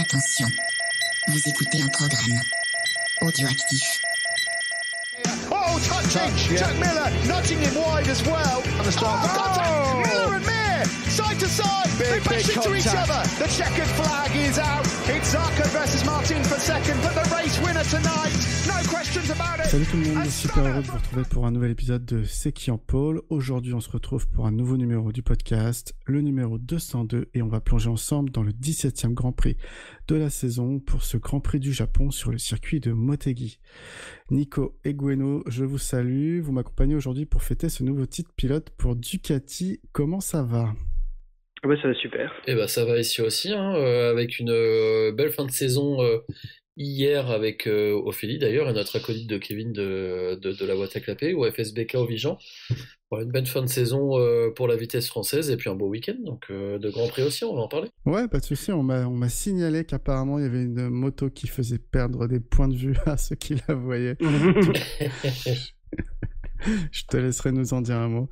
Attention, vous écoutez un programme audioactif. Oh, touching! Jack Miller nudging him wide as well. Oh, Miller and Mir, side to side. They bash into each other. The checkered flag is out. It's Zarco versus Martin for second, but the race winner tonight. No questions about it. Salut tout le monde, super heureux de vous retrouver pour un nouvel épisode de C'est qui en pôle. Aujourd'hui, on se retrouve pour un nouveau numéro du podcast, le numéro 202, et on va plonger ensemble dans le 17e Grand Prix de la saison pour ce Grand Prix du Japon sur le circuit de Motegi. Nico et Gueno, je vous salue. Vous m'accompagnez aujourd'hui pour fêter ce nouveau titre pilote pour Ducati. Comment ça va ? Ouais, ça va super. Et bah ça va ici aussi, hein, avec une belle fin de saison hier avec Ophélie d'ailleurs, et notre acolyte de Kevin de la Boîte à clapper, ou FSBK au Vigan. Voilà, une belle fin de saison pour la vitesse française, et puis un beau week-end, donc de Grand Prix aussi, on va en parler. Ouais, pas de souci. On m'a signalé qu'apparemment il y avait une moto qui faisait perdre des points de vue à ceux qui la voyaient. Je te laisserai nous en dire un mot.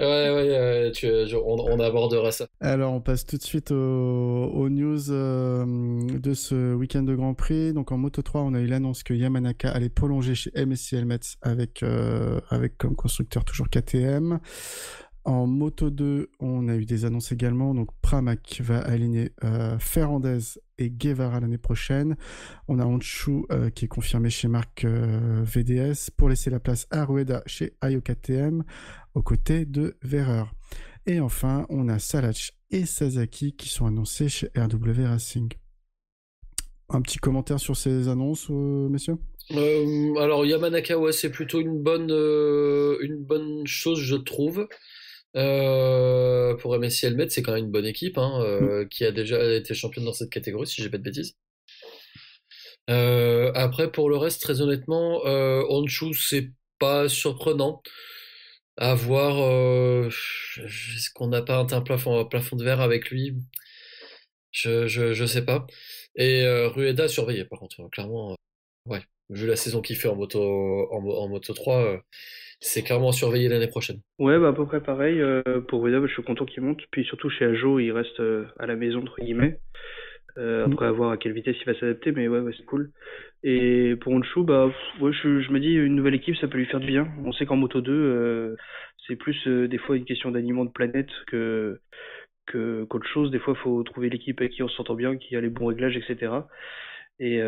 On abordera ça. Alors, on passe tout de suite aux news de ce week-end de Grand Prix. Donc, en Moto 3, on a eu l'annonce que Yamanaka allait prolonger chez MSC Helmets avec comme constructeur toujours KTM. En Moto 2, on a eu des annonces également. Donc, Pramac va aligner Ferrandez et Guevara l'année prochaine. On a Honshu qui est confirmé chez Marc VDS pour laisser la place à Rueda chez Ayo KTM aux côtés de Wehrer. Et enfin, on a Salach et Sasaki qui sont annoncés chez RW Racing. Un petit commentaire sur ces annonces, messieurs ? Alors, Yamanaka, ouais, c'est plutôt une bonne chose, je trouve. Pour MSC Helmet, c'est quand même une bonne équipe, hein, qui a déjà été championne dans cette catégorie, si j'ai pas de bêtises. Après, pour le reste, très honnêtement, Honshu, c'est pas surprenant. À voir, est-ce qu'on n'a pas un plafond de verre avec lui? Je sais pas. Et Rueda surveillé, par contre, clairement, ouais. Vu la saison qu'il fait en moto 3, c'est clairement surveillé l'année prochaine. Ouais, bah à peu près pareil. Pour Rueda, je suis content qu'il monte. Puis surtout chez Ajo, il reste à la maison, entre guillemets. Après, à voir à quelle vitesse il va s'adapter, mais ouais, c'est cool. Et pour Honshu, bah, ouais, je me dis, une nouvelle équipe, ça peut lui faire du bien. On sait qu'en Moto 2, c'est plus des fois une question d'alignement de planète qu'autre chose. Des fois, il faut trouver l'équipe avec qui on s'entend bien, qui a les bons réglages, etc. Et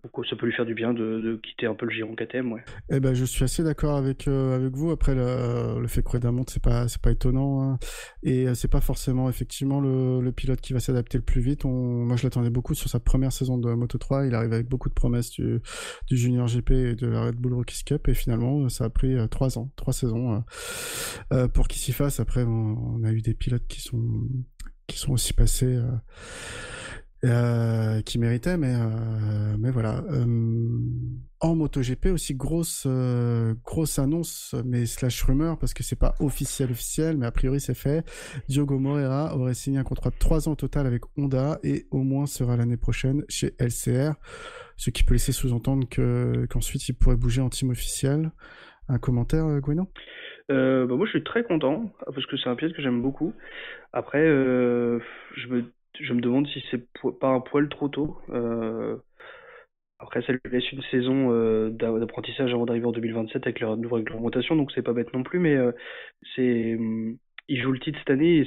pourquoi ça peut lui faire du bien de quitter un peu le giron KTM, ouais. Eh ben, je suis assez d'accord avec vous. Après, le fait que Rueda monte, c'est pas étonnant, hein. Et c'est pas forcément effectivement le pilote qui va s'adapter le plus vite. Moi, je l'attendais beaucoup sur sa première saison de Moto 3. Il arrive avec beaucoup de promesses du Junior GP et de la Red Bull Rookies Cup. Et finalement, ça a pris 3 saisons pour qu'il s'y fasse. Après, on a eu des pilotes qui sont aussi passés. Qui méritait, mais voilà. En MotoGP aussi grosse annonce, mais slash rumeur, parce que c'est pas officiel, mais a priori c'est fait. Diogo Moreira aurait signé un contrat de 3 ans au total avec Honda et au moins sera l'année prochaine chez LCR, ce qui peut laisser sous-entendre qu'ensuite il pourrait bouger en team officiel. Un commentaire, Gueno ? Bah moi je suis très content parce que c'est un pilote que j'aime beaucoup. Après, je me demande si c'est pas un poil trop tôt. Après, ça lui laisse une saison d'apprentissage avant d'arriver en 2027 avec la nouvelle réglementation, donc c'est pas bête non plus. Mais il joue le titre cette année. Et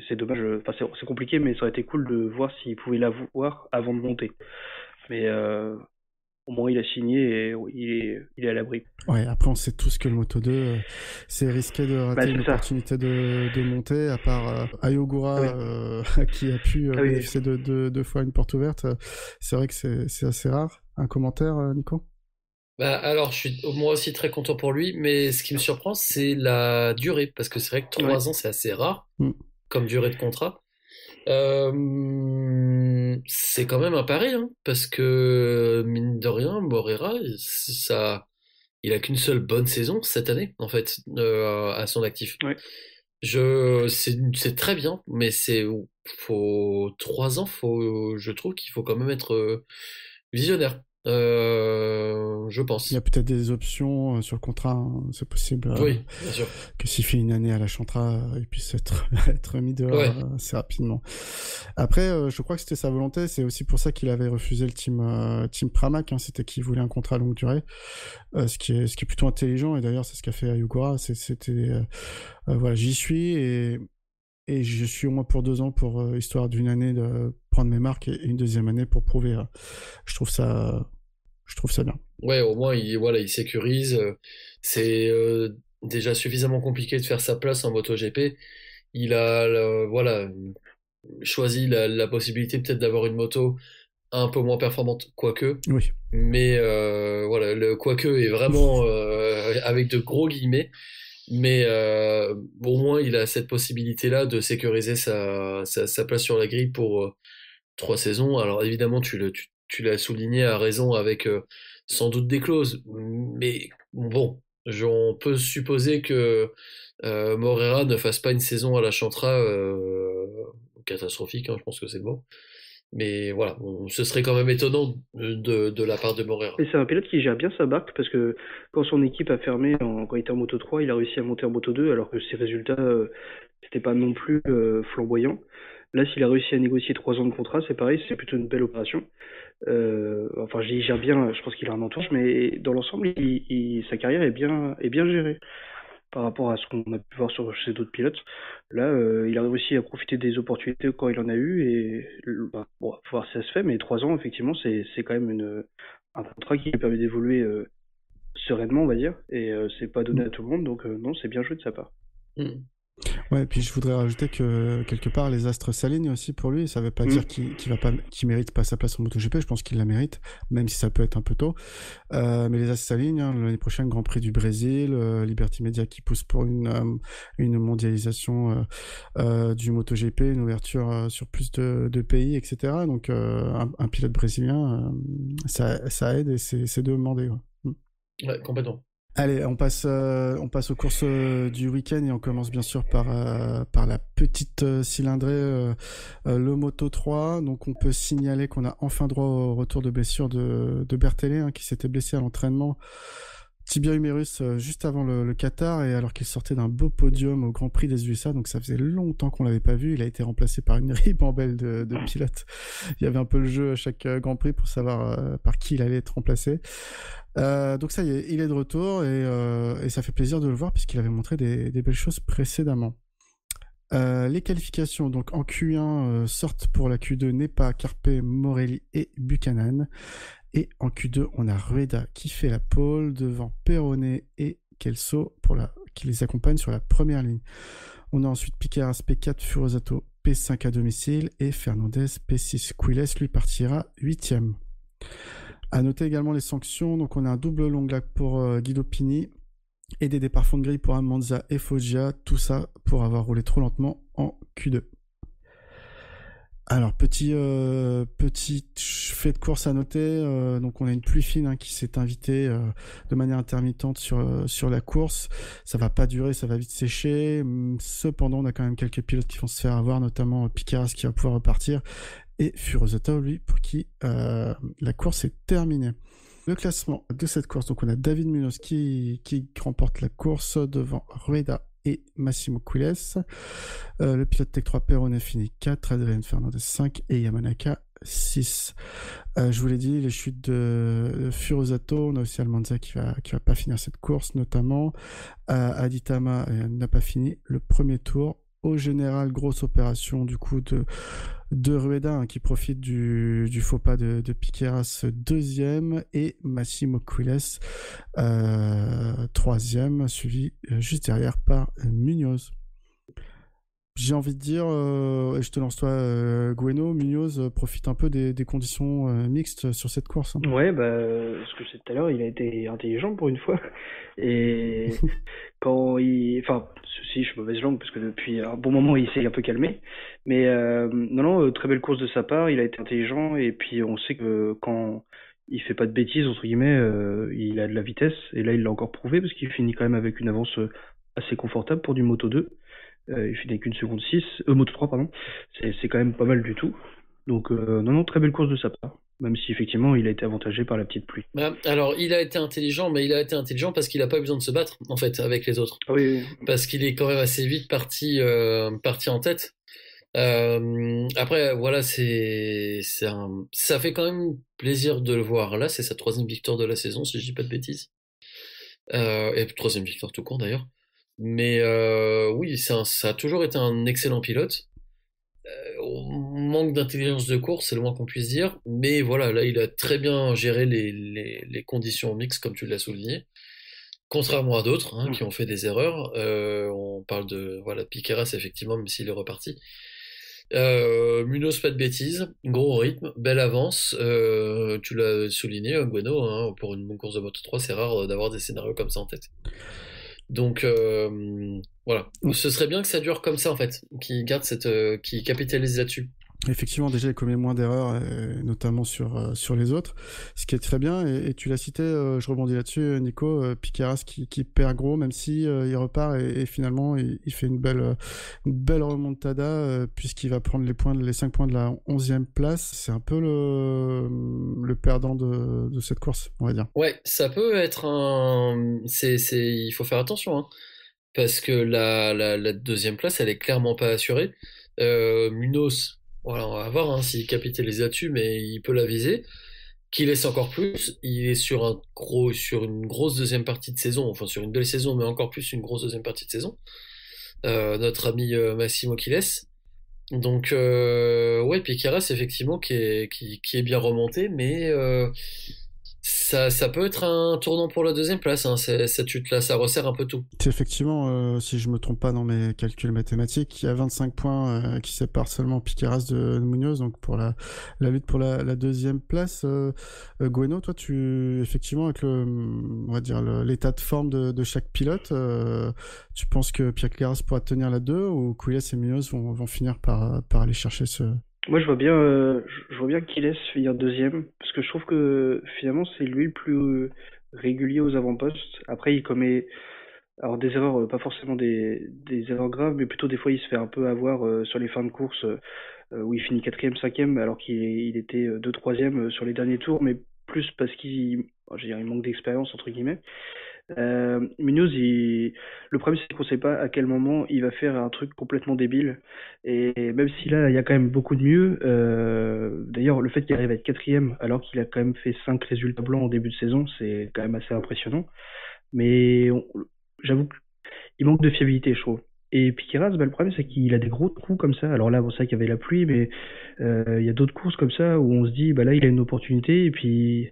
c'est dommage. Enfin, c'est compliqué, mais ça aurait été cool de voir s'il pouvait l'avoir avant de monter. Mais au moins, il a signé et il est à l'abri. Ouais, après, on sait tous que le Moto 2, c'est risqué de rater une opportunité de monter, à part Ayogura, qui a pu bénéficier de 2 fois une porte ouverte. C'est vrai que c'est assez rare. Un commentaire, Nico ? Bah, alors, je suis moi aussi très content pour lui, mais ce qui me surprend, c'est la durée, parce que c'est vrai que 3 ans, c'est assez rare, comme durée de contrat. C'est quand même un pari, hein, parce que mine de rien, Moreira, il a qu'une seule bonne saison cette année, en fait, à son actif. Ouais. C'est très bien, mais faut 3 ans, je trouve qu'il faut quand même être visionnaire. Je pense. Il y a peut-être des options sur le contrat, hein. C'est possible Oui, bien sûr. que s'il fait une année à la Chantra, il puisse être mis dehors Ouais. assez rapidement. Après, je crois que c'était sa volonté. C'est aussi pour ça qu'il avait refusé le team Pramac. Hein. C'était qu'il voulait un contrat à longue durée, ce qui est plutôt intelligent. Et d'ailleurs, c'est ce qu'a fait Ayugura. Voilà, j'y suis et je suis au moins pour 2 ans pour histoire d'une année de prendre mes marques et une deuxième année pour prouver. Je trouve ça bien. Ouais, au moins, il sécurise. C'est déjà suffisamment compliqué de faire sa place en MotoGP. Il a, voilà, choisi la possibilité peut-être d'avoir une moto un peu moins performante, quoique. Oui. Mais voilà, le quoique est vraiment avec de gros guillemets. Mais au moins, il a cette possibilité-là de sécuriser sa place sur la grille pour 3 saisons. Alors évidemment, tu l'as souligné à raison avec sans doute des clauses. Mais bon, on peut supposer que Morera ne fasse pas une saison à la Chantra catastrophique, hein, je pense que c'est le mot. Mais voilà, ce serait quand même étonnant de la part de Morera. Et c'est un pilote qui gère bien sa barque parce que quand son équipe a fermé quand il était en Moto 3, il a réussi à monter en Moto 2 alors que ses résultats c'était pas non plus flamboyant. Là, s'il a réussi à négocier 3 ans de contrat, c'est pareil, c'est plutôt une belle opération. Enfin, il gère bien, je pense qu'il a un entourage, mais dans l'ensemble, sa carrière est bien gérée par rapport à ce qu'on a pu voir chez d'autres pilotes. Là, il a réussi à profiter des opportunités quand il en a eu et bon, faut voir si ça se fait, mais 3 ans, effectivement, c'est quand même un contrat qui lui permet d'évoluer sereinement, on va dire, et c'est pas donné à tout le monde, donc non, c'est bien joué de sa part. Mm. Ouais, et puis je voudrais rajouter que quelque part les astres s'alignent aussi pour lui. Ça veut pas dire qu'il mérite pas sa place en MotoGP. Je pense qu'il la mérite, même si ça peut être un peu tôt. Mais les astres s'alignent. Hein. L'année prochaine, Grand Prix du Brésil, Liberty Media qui pousse pour une mondialisation du MotoGP, une ouverture sur plus de pays, etc. Donc un pilote brésilien, ça aide et c'est demandé. Ouais. Ouais, complètement. Allez, on passe aux courses du week-end et on commence bien sûr par la petite cylindrée, le Moto 3. Donc on peut signaler qu'on a enfin droit au retour de blessure de Berthellet, hein, qui s'était blessé à l'entraînement tibia humérus juste avant le Qatar, et alors qu'il sortait d'un beau podium au Grand Prix des USA, donc ça faisait longtemps qu'on l'avait pas vu. Il a été remplacé par une ribambelle de pilotes. Il y avait un peu le jeu à chaque Grand Prix pour savoir par qui il allait être remplacé. Donc ça y est, il est de retour et ça fait plaisir de le voir puisqu'il avait montré des belles choses précédemment. Les qualifications, donc en Q1 sortent pour la Q2 Nepa, Carpe, Morelli et Buchanan. Et en Q2, on a Rueda qui fait la pole devant Perrone et Kelso qui les accompagnent sur la première ligne. On a ensuite Piqueras P4, Furosato P5 à domicile et Fernandez P6. Quiles lui partira 8e. À noter également les sanctions. Donc on a un double long lap pour Guido Pini et des départs fond de grille pour Amanza et Foggia. Tout ça pour avoir roulé trop lentement en Q2. Alors, petit fait de course à noter. Donc, on a une pluie fine qui s'est invitée de manière intermittente sur la course. Ça va pas durer, ça va vite sécher. Cependant, on a quand même quelques pilotes qui vont se faire avoir, notamment Piqueras qui va pouvoir repartir et Furosato, lui, pour qui la course est terminée. Le classement de cette course, donc on a David Munoz qui remporte la course devant Rueda et Massimo Quiles. Le pilote Tech 3 Perrone finit 4, Adrian Fernandez 5 et Yamanaka 6. Je vous l'ai dit, les chutes de Furosato, on a aussi Almanza qui va pas finir cette course, notamment Aditama n'a pas fini le premier tour. Au général, grosse opération du coup de Rueda qui profite du faux pas de Piqueras 2e et Massimo Quiles 3e, suivi juste derrière par Munoz. J'ai envie de dire, et je te lance toi, Gueno, Munoz profite un peu des conditions mixtes sur cette course. Hein. Ouais, ce que je disais tout à l'heure, il a été intelligent pour une fois. Et enfin, si je suis mauvaise langue, parce que depuis un bon moment, il s'est un peu calmé. Mais non, très belle course de sa part, il a été intelligent. Et puis, on sait que quand il fait pas de bêtises, entre guillemets, il a de la vitesse. Et là, il l'a encore prouvé, parce qu'il finit quand même avec une avance assez confortable pour du Moto 2. Il finit avec une seconde 6, Moto 3, pardon. C'est quand même pas mal du tout. Donc, non, très belle course de sa part. même si effectivement il a été avantagé par la petite pluie. Alors, il a été intelligent, mais il a été intelligent parce qu'il n'a pas eu besoin de se battre, en fait, avec les autres. Ah oui, oui. Parce qu'il est quand même assez vite parti en tête. Après, voilà, ça fait quand même plaisir de le voir. Là, c'est sa 3e victoire de la saison, si je dis pas de bêtises. Et 3e victoire tout court, d'ailleurs. Mais oui, ça a toujours été un excellent pilote. Manque d'intelligence de course, c'est le moins qu'on puisse dire. Mais voilà, là, il a très bien géré les conditions mixtes, comme tu l'as souligné. Contrairement à d'autres qui ont fait des erreurs. On parle de Piqueras, effectivement, même s'il est reparti. Munoz, pas de bêtises, gros rythme, belle avance. Tu l'as souligné, Bueno, pour une course de Moto3, c'est rare d'avoir des scénarios comme ça en tête. Donc voilà, ce serait bien que ça dure comme ça en fait, qui capitalise là-dessus. Effectivement, déjà, il commet moins d'erreurs, notamment sur les autres, ce qui est très bien. Et tu l'as cité, je rebondis là-dessus, Nico, Piqueras qui perd gros, même si il repart et finalement il fait une belle remontada, puisqu'il va prendre les 5 points de la 11e place. C'est un peu le perdant de cette course, on va dire. Ouais, ça peut être il faut faire attention, parce que la 2e place, elle est clairement pas assurée. Munoz, voilà, on va voir s'il capitalise là-dessus, mais il peut la viser. Qu'il laisse encore plus, il est sur une grosse 2e partie de saison, enfin sur une belle saison, mais encore plus une grosse 2e partie de saison. Notre ami Massimo Chiles. Donc ouais, Piqueras effectivement qui est bien remonté, mais ça peut être un tournant pour la 2e place, cette chute-là, ça resserre un peu tout. C'est effectivement, si je me trompe pas dans mes calculs mathématiques, il y a 25 points qui séparent seulement Piqueras de Munoz, donc pour la lutte pour la 2e place. Bueno, toi, effectivement, avec on va dire l'état de forme de chaque pilote, tu penses que Piqueras pourra tenir la 2 ou Quiles et Munoz vont finir par aller chercher ce... Moi, je vois bien qu'il laisse finir 2e, parce que je trouve que finalement c'est lui le plus régulier aux avant-postes. Après, il commet alors des erreurs, pas forcément des erreurs graves, mais plutôt des fois il se fait un peu avoir sur les fins de course où il finit 4e, 5e, alors qu'il était 2, 3e sur les derniers tours, mais plus parce il manque d'expérience entre guillemets. Munoz, le problème c'est qu'on sait pas à quel moment il va faire un truc complètement débile, et même si là il y a quand même beaucoup de mieux, d'ailleurs le fait qu'il arrive à être 4e alors qu'il a quand même fait 5 résultats blancs en début de saison, c'est quand même assez impressionnant, mais j'avoue qu'il manque de fiabilité, je trouve. Et Piqueras, le problème c'est qu'il a des gros trous comme ça. Alors là, c'est vrai qu'il y avait la pluie, mais il y a d'autres courses comme ça où on se dit là il a une opportunité, et puis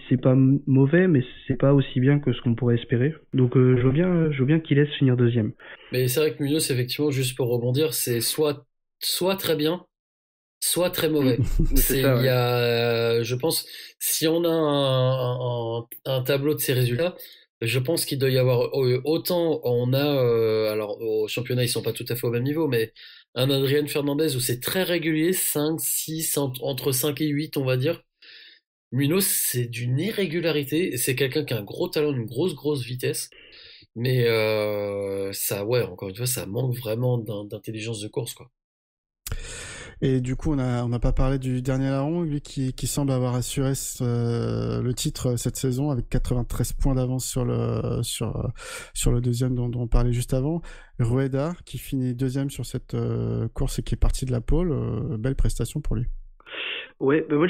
c'est pas mauvais, mais c'est pas aussi bien que ce qu'on pourrait espérer. Donc je veux bien qu'il laisse finir 2e. Mais c'est vrai que Munoz, effectivement, juste pour rebondir, c'est soit très bien, soit très mauvais. Il y a, je pense, si on a un tableau de ces résultats, je pense qu'il doit y avoir autant on a, alors au championnat ils sont pas tout à fait au même niveau, mais un Adrián Fernandez où c'est très régulier, 5, 6, entre 5 et 8 on va dire. Munoz, c'est d'une irrégularité, c'est quelqu'un qui a un gros talent, une grosse vitesse, mais encore une fois, ça manque vraiment d'intelligence de course, quoi. Et du coup, on n'a pas parlé du dernier larron, lui qui semble avoir assuré le titre cette saison avec 93 points d'avance sur le 2e dont on parlait juste avant. Rueda qui finit 2e sur cette course et qui est parti de la pole. Belle prestation pour lui. Ouais, moi,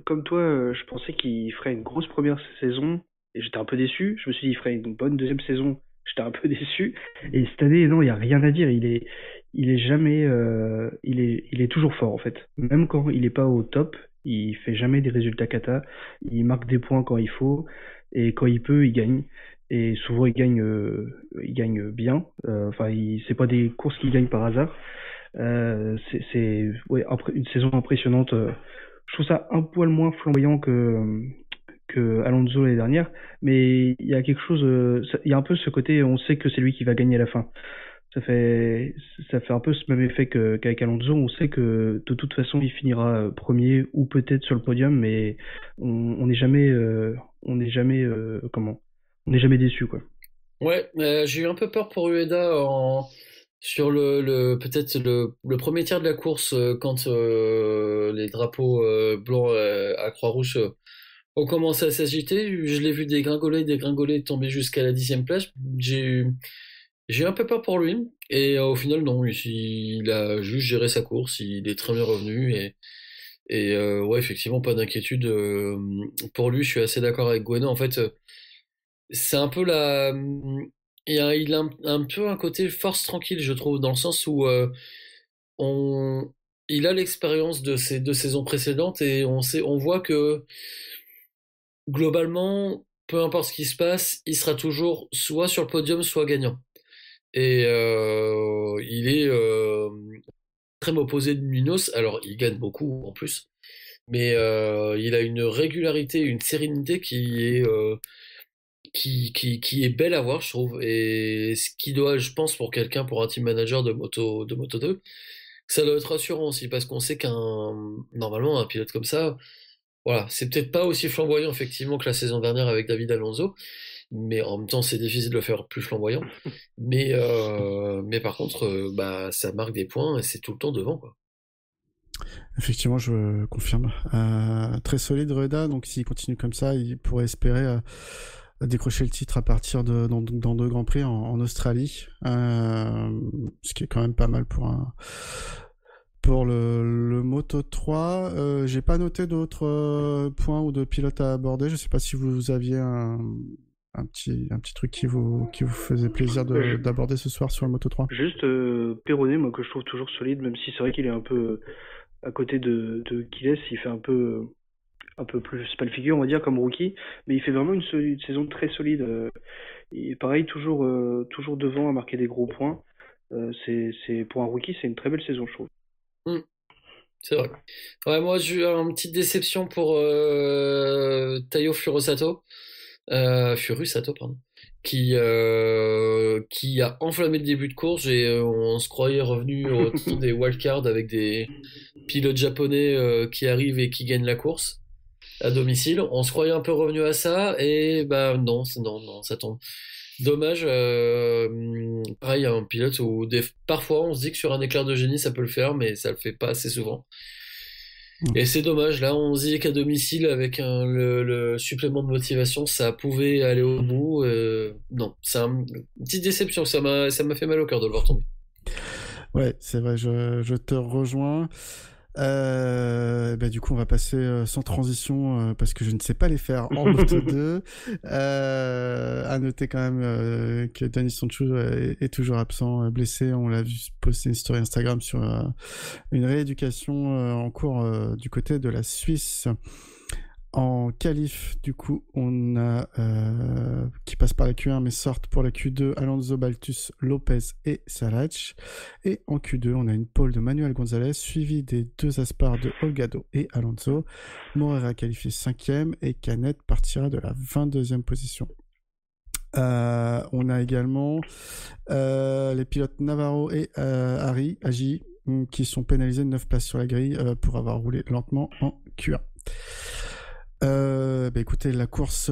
comme toi, je pensais qu'il ferait une grosse première saison et j'étais un peu déçu. Je me suis dit, il ferait une bonne 2e saison. J'étais un peu déçu. Et cette année, non, il y a rien à dire. Il est jamais, il est toujours fort en fait. Même quand il est pas au top, il fait jamais des résultats cata. Il marque des points quand il faut et quand il peut, il gagne. Et souvent, il gagne bien. Enfin, c'est pas des courses qu'il gagne par hasard. C'est une saison impressionnante. Je trouve ça un poil moins flamboyant que Alonso l'année dernière, mais il y a quelque chose, il y a un peu ce côté, on sait que c'est lui qui va gagner à la fin. Ça fait un peu ce même effet qu'avec Alonso, on sait que de toute façon il finira premier ou peut-être sur le podium, mais on n'est jamais déçu, quoi. Ouais, j'ai eu un peu peur pour Ueda Sur peut-être le premier tiers de la course, quand les drapeaux blancs à Croix-Rouge ont commencé à s'agiter, je l'ai vu dégringoler, tomber jusqu'à la 10e place. J'ai eu un peu peur pour lui, et au final, non, il a juste géré sa course, il est très bien revenu, et ouais, effectivement, pas d'inquiétude pour lui, je suis assez d'accord avec Gwenno. En fait, c'est un peu il a un peu un côté force tranquille, je trouve, dans le sens où on, il a l'expérience de ces 2 saisons précédentes, et on voit que globalement, peu importe ce qui se passe, il sera toujours soit sur le podium, soit gagnant. Et il est très opposé de Munoz. Alors, il gagne beaucoup en plus, mais il a une régularité, une sérénité qui est belle à voir, je trouve. Et ce qui doit, je pense, pour un team manager de Moto 2, ça doit être rassurant aussi, parce qu'on sait normalement, un pilote comme ça, voilà, c'est peut-être pas aussi flamboyant, effectivement, que la saison dernière avec David Alonso, mais en même temps, c'est difficile de le faire plus flamboyant. Mais par contre, bah, ça marque des points et c'est tout le temps devant, quoi. Effectivement, je confirme. Très solide, Reda. Donc, s'il continue comme ça, il pourrait espérer décrocher le titre à partir dans 2 Grands Prix en Australie. Ce qui est quand même pas mal pour le Moto 3. J'ai pas noté d'autres points ou de pilotes à aborder. Je sais pas si vous aviez un petit truc qui vous faisait plaisir d'aborder ce soir sur le Moto 3. Juste Perronet, moi, que je trouve toujours solide, même si c'est vrai qu'il est un peu à côté de Gilles, il fait un peu plus pas le figure, on va dire, comme rookie, mais il fait vraiment une saison très solide. Et pareil, toujours devant à marquer des gros points. C'est pour un rookie, c'est une très belle saison, je trouve. C'est vrai. Ouais, moi, j'ai eu une petite déception pour Taiyo Furusato, pardon, qui a enflammé le début de course, et on se croyait revenu au tour des wildcards avec des pilotes japonais qui arrivent et qui gagnent la course à domicile. On se croyait un peu revenu à ça, et bah non, ça tombe. Dommage. Pareil, un pilote où parfois on se dit que sur un éclair de génie ça peut le faire, mais ça le fait pas assez souvent. Et c'est dommage. Là, on se dit qu'à domicile, avec le supplément de motivation, ça pouvait aller au bout. Non, c'est une petite déception. Ça m'a fait mal au cœur de le voir tomber. Ouais, c'est vrai, je te rejoins. Du coup, on va passer sans transition parce que je ne sais pas les faire en Moto 2. À noter quand même que Dani Sancho est toujours absent, blessé. On l'a vu poster une story Instagram sur une rééducation en cours du côté de la Suisse. En qualif, du coup, on a qui passe par la Q1 mais sortent pour la Q2 Alonso, Baltus, Lopez et Sarach. Et en Q2, on a une pole de Manuel Gonzalez suivi des 2 Aspar de Holgado et Alonso. Morera qualifié 5e et Canet partira de la 22e position. On a également les pilotes Navarro et Agi qui sont pénalisés de 9 places sur la grille pour avoir roulé lentement en Q1. Écoutez, la course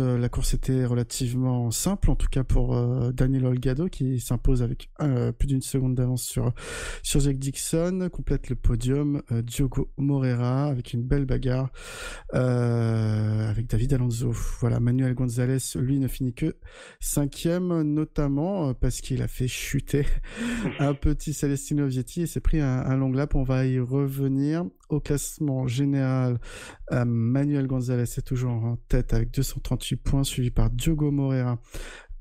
était relativement simple, en tout cas pour Daniel Holgado, qui s'impose avec plus d'1 seconde d'avance sur Jake Dixon, complète le podium Diogo Moreira avec une belle bagarre avec David Alonso. Voilà, Manuel Gonzalez, lui, ne finit que 5e, notamment parce qu'il a fait chuter un petit Celestino Vietti et s'est pris un long lap. On va y revenir. Au classement général, Manuel Gonzalez est toujours en tête avec 238 points, suivi par Diogo Moreira,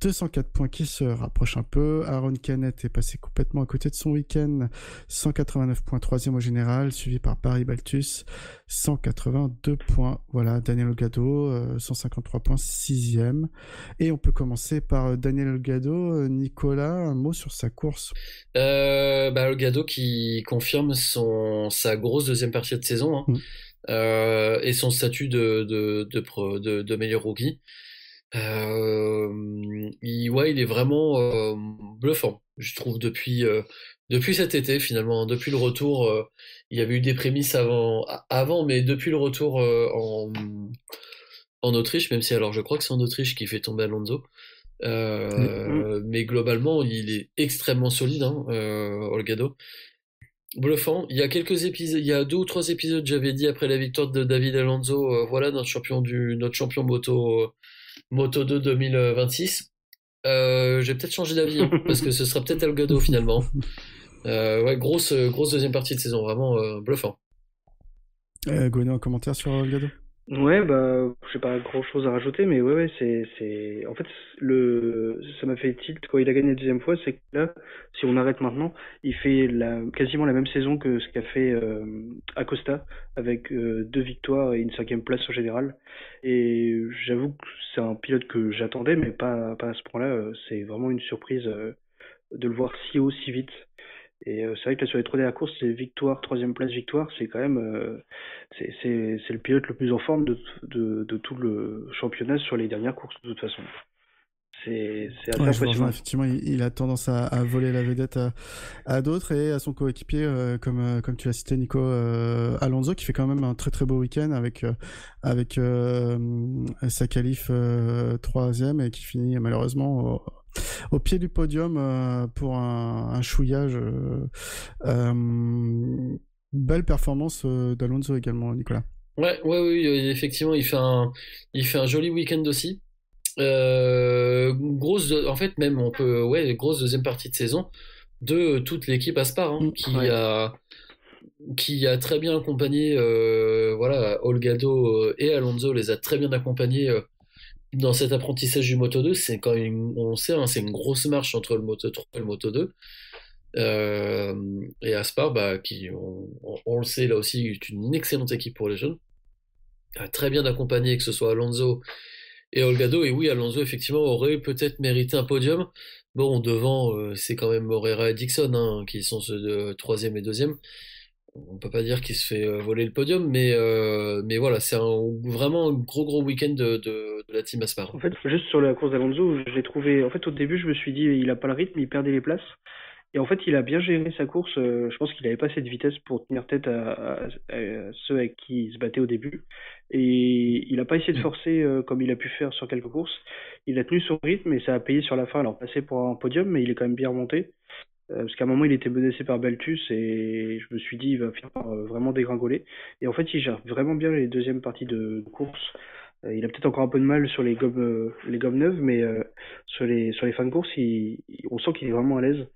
204 points qui se rapproche un peu. Aaron Canet est passé complètement à côté de son week-end, 189 points, 3e au général, suivi par Barry Baltus, 182 points. Voilà, Daniel Holgado, 153 points, 6e. Et on peut commencer par Daniel Holgado. Nicolas, un mot sur sa course. Holgado qui confirme sa grosse deuxième partie de saison, hein. Et son statut de meilleur rookie. Il est vraiment bluffant, je trouve, depuis cet été, finalement. Depuis le retour, il y avait eu des prémices avant, mais depuis le retour en Autriche, même si alors je crois que c'est en Autriche qui fait tomber Alonso, Mais globalement, il est extrêmement solide, hein, Holgado. Bluffant. Il y a quelques épisodes, il y a 2 ou 3 épisodes, j'avais dit après la victoire de David Alonso, voilà notre champion Moto 2 2026. J'ai peut-être changé d'avis, hein, parce que ce sera peut-être Holgado finalement. Ouais, grosse deuxième partie de saison, vraiment bluffant. Gwenno, un commentaire sur Holgado? Ouais, bah, j'ai pas grand chose à rajouter, mais ouais, en fait, ça m'a fait tilt quand il a gagné la deuxième fois, c'est que là, si on arrête maintenant, il fait quasiment la même saison que ce qu'a fait Acosta, avec 2 victoires et une 5e place au général. Et j'avoue que c'est un pilote que j'attendais, mais pas à ce point-là. C'est vraiment une surprise de le voir si haut, si vite. Et c'est vrai que là, sur les 3 dernières courses, c'est victoire, 3e place, victoire, c'est quand même c'est le pilote le plus en forme de tout le championnat sur les dernières courses, de toute façon. C'est assez impressionnant. Effectivement, il a tendance à voler la vedette à d'autres et à son coéquipier, comme tu l'as cité, Nico, Alonso, qui fait quand même un très très beau week-end avec sa qualif 3e et qui finit malheureusement au pied du podium pour un chouillage. Belle performance d'Alonso également, Nicolas. Ouais, oui, effectivement, il fait un joli week-end aussi. En fait, même grosse deuxième partie de saison de toute l'équipe Aspar, hein, qui a très bien accompagné, Holgado et Alonso les a très bien accompagnés dans cet apprentissage du Moto 2. C'est quand même, on sait, hein, c'est une grosse marche entre le Moto 3 et le Moto 2. Et Aspar, qui, on le sait, là aussi, est une excellente équipe pour les jeunes. A très bien accompagné, que ce soit Alonso et Holgado. Et oui, Alonso, effectivement, aurait peut-être mérité un podium. Bon, devant, c'est quand même Morera et Dixon, hein, qui sont ceux de 3e et 2e. On peut pas dire qu'il se fait voler le podium, mais voilà, c'est vraiment un gros week-end de la team Aspar. En fait, juste sur la course d'Alonso, je l'ai trouvé. En fait, au début, je me suis dit, il a pas le rythme, il perdait les places. Et en fait, il a bien géré sa course. Je pense qu'il avait pas assez de vitesse pour tenir tête à ceux avec qui il se battait au début. Et il a pas essayé de forcer comme il a pu faire sur quelques courses. Il a tenu son rythme et ça a payé sur la fin. Alors, passé pour un podium, mais il est quand même bien remonté. Parce qu'à un moment, il était menacé par Baltus et je me suis dit, il va finir par vraiment dégringoler. Et en fait, il gère vraiment bien les deuxièmes parties de course. Il a peut-être encore un peu de mal sur les gommes neuves, mais sur les fins de course, on sent qu'il est vraiment à l'aise.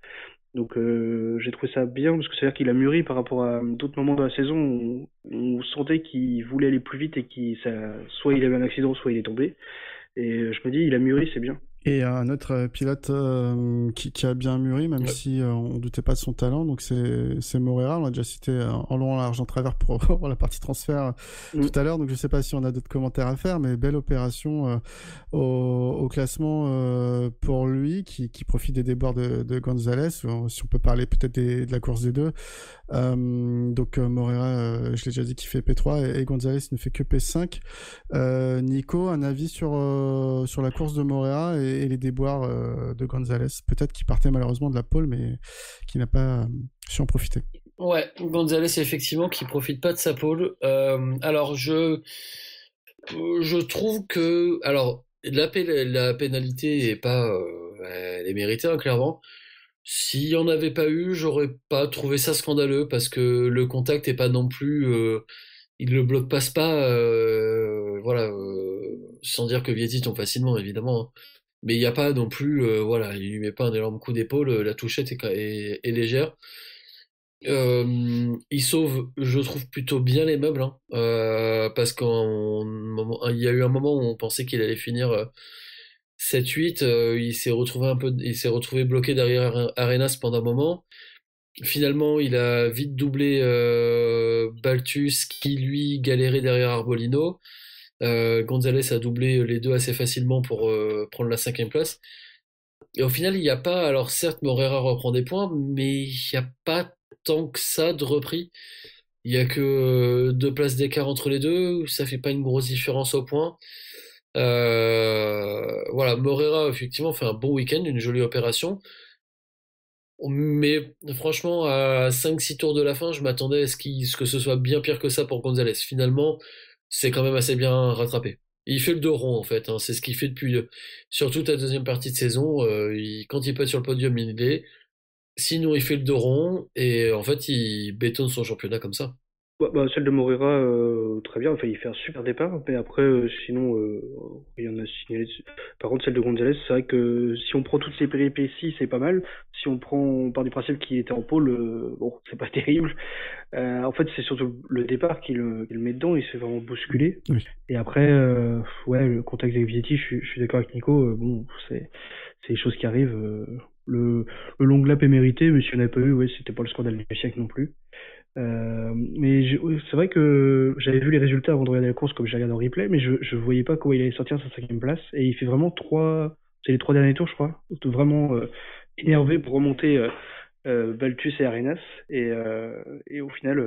Donc j'ai trouvé ça bien parce que c'est-à-dire qu'il a mûri par rapport à d'autres moments de la saison où on sentait qu'il voulait aller plus vite et soit il avait un accident, soit il est tombé. Et je me dis, il a mûri, c'est bien. Et un autre pilote qui a bien mûri, même si on doutait pas de son talent, donc c'est Morera. On l'a déjà cité en long, en large, en travers pour la partie transfert tout à l'heure. Donc je sais pas si on a d'autres commentaires à faire, mais belle opération au classement pour lui, qui profite des déboires de Gonzalez. Si on peut parler peut-être de la course des deux. Donc Morera, je l'ai déjà dit, qui fait P3 et Gonzalez ne fait que P5. Nico, un avis sur la course de Morera et les déboires de Gonzalez, peut-être qu'il partait malheureusement de la pole, mais qui n'a pas su en profiter. Ouais, Gonzalez, effectivement, qui profite pas de sa pole. Alors, je trouve que, alors, la pénalité est pas, elle est méritée, hein, clairement. S'il y en avait pas eu, j'aurais pas trouvé ça scandaleux parce que le contact est pas non plus, il le bloque passe pas, sans dire que Vietti tombe facilement, évidemment, hein. Mais il n'y a pas non plus, il lui met pas un énorme coup d'épaule, la touchette est légère. Il sauve, je trouve, plutôt bien les meubles, hein, parce il y a eu un moment où on pensait qu'il allait finir 7-8, il s'est retrouvé bloqué derrière Arenas pendant un moment. Finalement, il a vite doublé Baltus, qui lui galérait derrière Arbolino. Gonzalez a doublé les deux assez facilement pour prendre la 5e place. Et au final, il n'y a pas, alors certes, Morera reprend des points, mais il n'y a pas tant que ça de repris. Il n'y a que 2 places d'écart entre les deux, ça fait pas une grosse différence au point. Morera, effectivement, fait un bon week-end, une jolie opération. Mais franchement, à 5-6 tours de la fin, je m'attendais à ce que ce soit bien pire que ça pour Gonzalez. Finalement, c'est quand même assez bien rattrapé. il fait le dos rond en fait. Hein. C'est ce qu'il fait depuis surtout la deuxième partie de saison. Quand il peut être sur le podium, il est. Sinon, il fait le dos rond et en fait, il bétonne son championnat comme ça. Celle de Moreira, très bien. Enfin, il fait un super départ. Mais après, sinon, rien à signaler. Par contre, celle de Gonzalez, c'est vrai que si on prend toutes ces péripéties, c'est pas mal. Si on part du principe qu'il était en pôle, bon, c'est pas terrible. En fait, c'est surtout le départ qui le met dedans. Il se fait vraiment bousculer. Oui. Et après, ouais, le contact avec Vietti, je suis d'accord avec Nico. Bon, c'est des choses qui arrivent. Le long lap est mérité, mais si on n'avait pas eu, ouais, c'était pas le scandale du siècle non plus. Mais c'est vrai que j'avais vu les résultats avant de regarder la course, comme j'ai regardé en replay, mais je voyais pas comment il allait sortir sa 5e place. Et il fait vraiment c'est les 3 derniers tours, je crois, vraiment énervé pour remonter Baltus et Arenas. Et au final,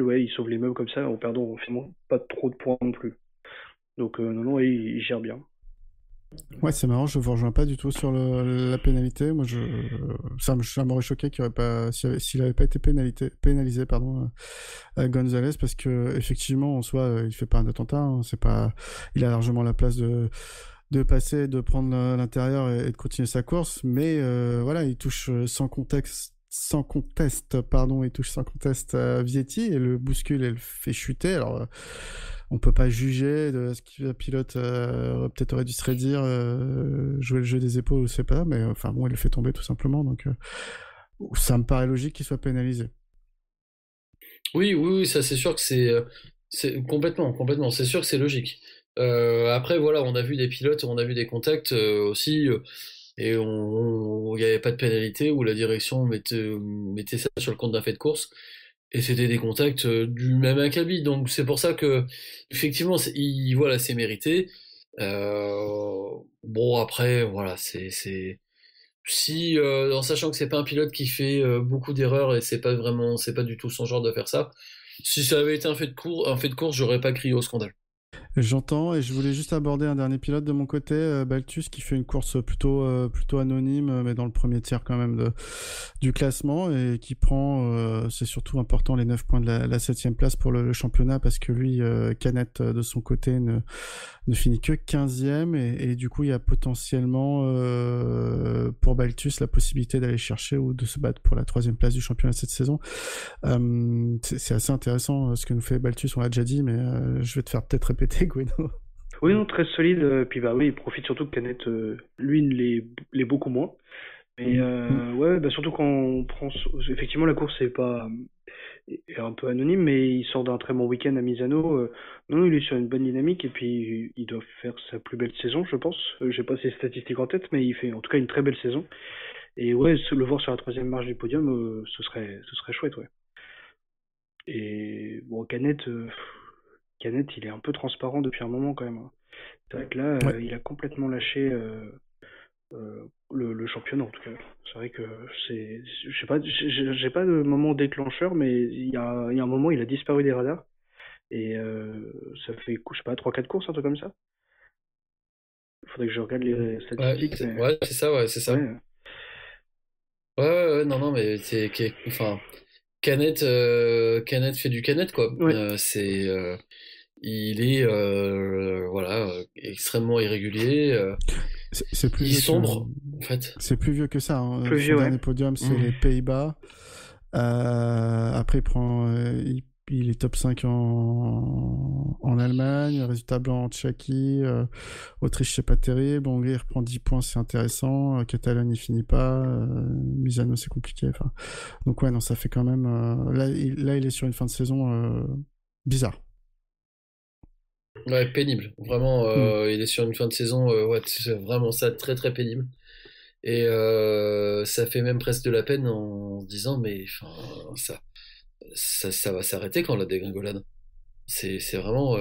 ouais, il sauve les meubles comme ça en perdant finalement pas trop de points non plus. Donc non, il gère bien. Ouais, c'est marrant, je vous rejoins pas du tout sur la pénalité. Moi, ça m'aurait choqué s'il avait pas été pénalisé, Gonzalez, parce que effectivement, en soi, il fait pas un attentat. Hein, il a largement la place de passer, de prendre l'intérieur et de continuer sa course, mais voilà, il touche sans conteste, il touche sans conteste Vietti et le bouscule et le fait chuter. Alors, on peut pas juger de ce que le pilote peut-être aurait dû se redire, jouer le jeu des épaules, je sais pas, mais enfin bon, il le fait tomber tout simplement, donc ça me paraît logique qu'il soit pénalisé. Oui, ça c'est sûr que c'est complètement, c'est sûr que c'est logique. Après voilà, on a vu des pilotes, on a vu des contacts aussi, et il n'y avait pas de pénalité où la direction mettait ça sur le compte d'un fait de course. Et c'était des contacts du même acabit, donc c'est pour ça que effectivement, voilà, c'est mérité. Bon après, voilà, si en sachant que c'est pas un pilote qui fait beaucoup d'erreurs et c'est pas du tout son genre de faire ça. Si ça avait été un fait de course, j'aurais pas crié au scandale. J'entends, et je voulais juste aborder un dernier pilote de mon côté, Baltus, qui fait une course plutôt anonyme, mais dans le premier tiers quand même du classement, et qui prend, c'est surtout important, les 9 points de la 7e place pour le championnat, parce que lui, Canet, de son côté, ne finit que 15e, et du coup, il y a potentiellement, pour Baltus, la possibilité d'aller chercher ou de se battre pour la 3e place du championnat cette saison. C'est assez intéressant ce que nous fait Baltus, on l'a déjà dit, mais je vais te faire peut-être répéter, Guido. Oui, non, très solide. Puis oui, il profite surtout que Canet, lui, l'est beaucoup moins. Mais ouais, surtout quand on prend, effectivement, la course est un peu anonyme, mais il sort d'un très bon week-end à Misano. Non, il est sur une bonne dynamique et puis il doit faire sa plus belle saison, je pense. J'ai pas ses statistiques en tête, mais il fait en tout cas une très belle saison. Et ouais, le voir sur la 3e marche du podium, ce serait chouette, ouais. Et bon, Canet, il est un peu transparent depuis un moment quand même. C'est vrai que là, Ouais. il a complètement lâché le championnat en tout cas. C'est vrai que je sais pas, j'ai pas de moment déclencheur, mais il y a un moment, il a disparu des radars. Et ça fait, je sais pas, 3-4 courses, un truc comme ça. Il faudrait que je regarde les statistiques. Ouais, c'est ça, ouais, c'est ça. Ouais. Ouais, non, mais enfin, Canet fait du Canet, quoi. Ouais. Il est voilà, extrêmement irrégulier. C'est plus Il vieux sombre, en fait. C'est plus vieux que ça. Hein. Plus Son vieux, dernier ouais. podium, c'est les Pays-Bas. Après, il est top 5 en Allemagne. Résultat blanc en Tchéquie. Autriche, c'est pas terrible. Hongrie, il reprend 10 points, c'est intéressant. Catalogne, il finit pas. Misano, c'est compliqué. Enfin, donc ouais, non, ça fait quand même... Là, il est sur une fin de saison bizarre. Ouais, pénible. Vraiment, il est sur une fin de saison, ouais, c'est vraiment ça, très très pénible. Et ça fait même presque de la peine en se disant, mais enfin, ça va s'arrêter quand la dégringolade. C'est vraiment.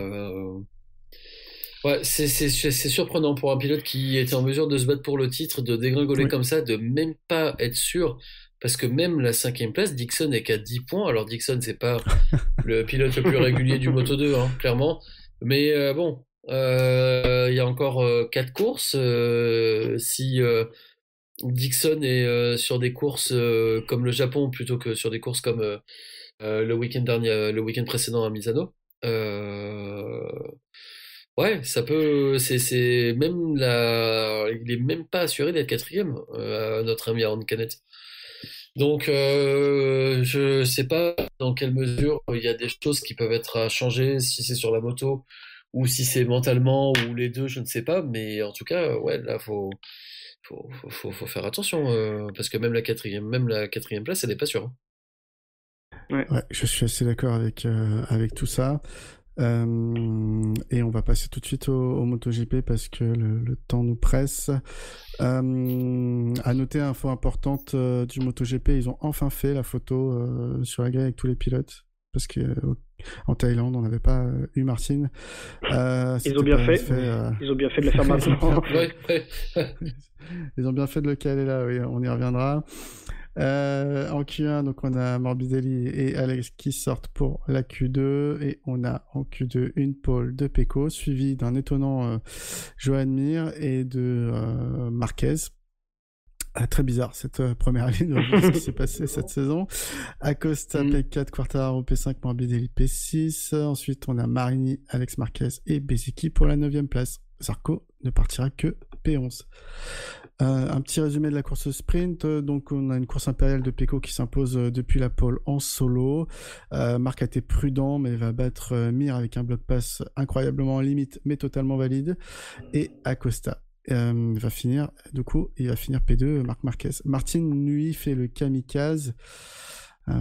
Ouais, c'est surprenant pour un pilote qui était en mesure de se battre pour le titre, de dégringoler comme ça, de même pas être sûr. Parce que même la 5e place, Dixon est qu'à 10 points. Alors Dixon, c'est pas le pilote le plus régulier du Moto2, hein, clairement. Mais bon, il y a encore 4 courses. Si Dixon est sur des courses comme le Japon plutôt que sur des courses comme le week-end précédent à Misano. Ouais, ça peut. C'est même il est même pas assuré d'être quatrième, notre ami Aaron Canet. Donc, je sais pas dans quelle mesure il y a des choses qui peuvent être à changer, si c'est sur la moto ou si c'est mentalement ou les deux, je ne sais pas. Mais en tout cas, ouais, là, faut faire attention parce que même la quatrième place, elle n'est pas sûre. Ouais, je suis assez d'accord avec tout ça. Et on va passer tout de suite au MotoGP parce que le temps nous presse. À noter, info importante du MotoGP, ils ont enfin fait la photo sur la grille avec tous les pilotes. Parce que en Thaïlande, on n'avait pas eu Martin. Ils ont bien fait. Ils ont bien fait de la faire maintenant. Ils ont bien fait de le caler là, oui, on y reviendra. En Q1, donc on a Morbidelli et Alex qui sortent pour la Q2 et on a en Q2 une pole de Pecco suivi d'un étonnant Joan Mir et de Marquez. Très bizarre cette première ligne de ce qui s'est passé cette saison. Acosta P4, Quartararo P5, Morbidelli P6. Ensuite on a Marini, Alex Marquez et Bezzecchi pour la 9e place. Zarco ne partira que P11. Un petit résumé de la course sprint. Donc on a une course impériale de Pecco qui s'impose depuis la pole en solo. Marc a été prudent mais va battre Mir avec un bloc pass incroyablement limite mais totalement valide. Et Acosta va finir P2, Marc Marquez. Martin, lui, fait le kamikaze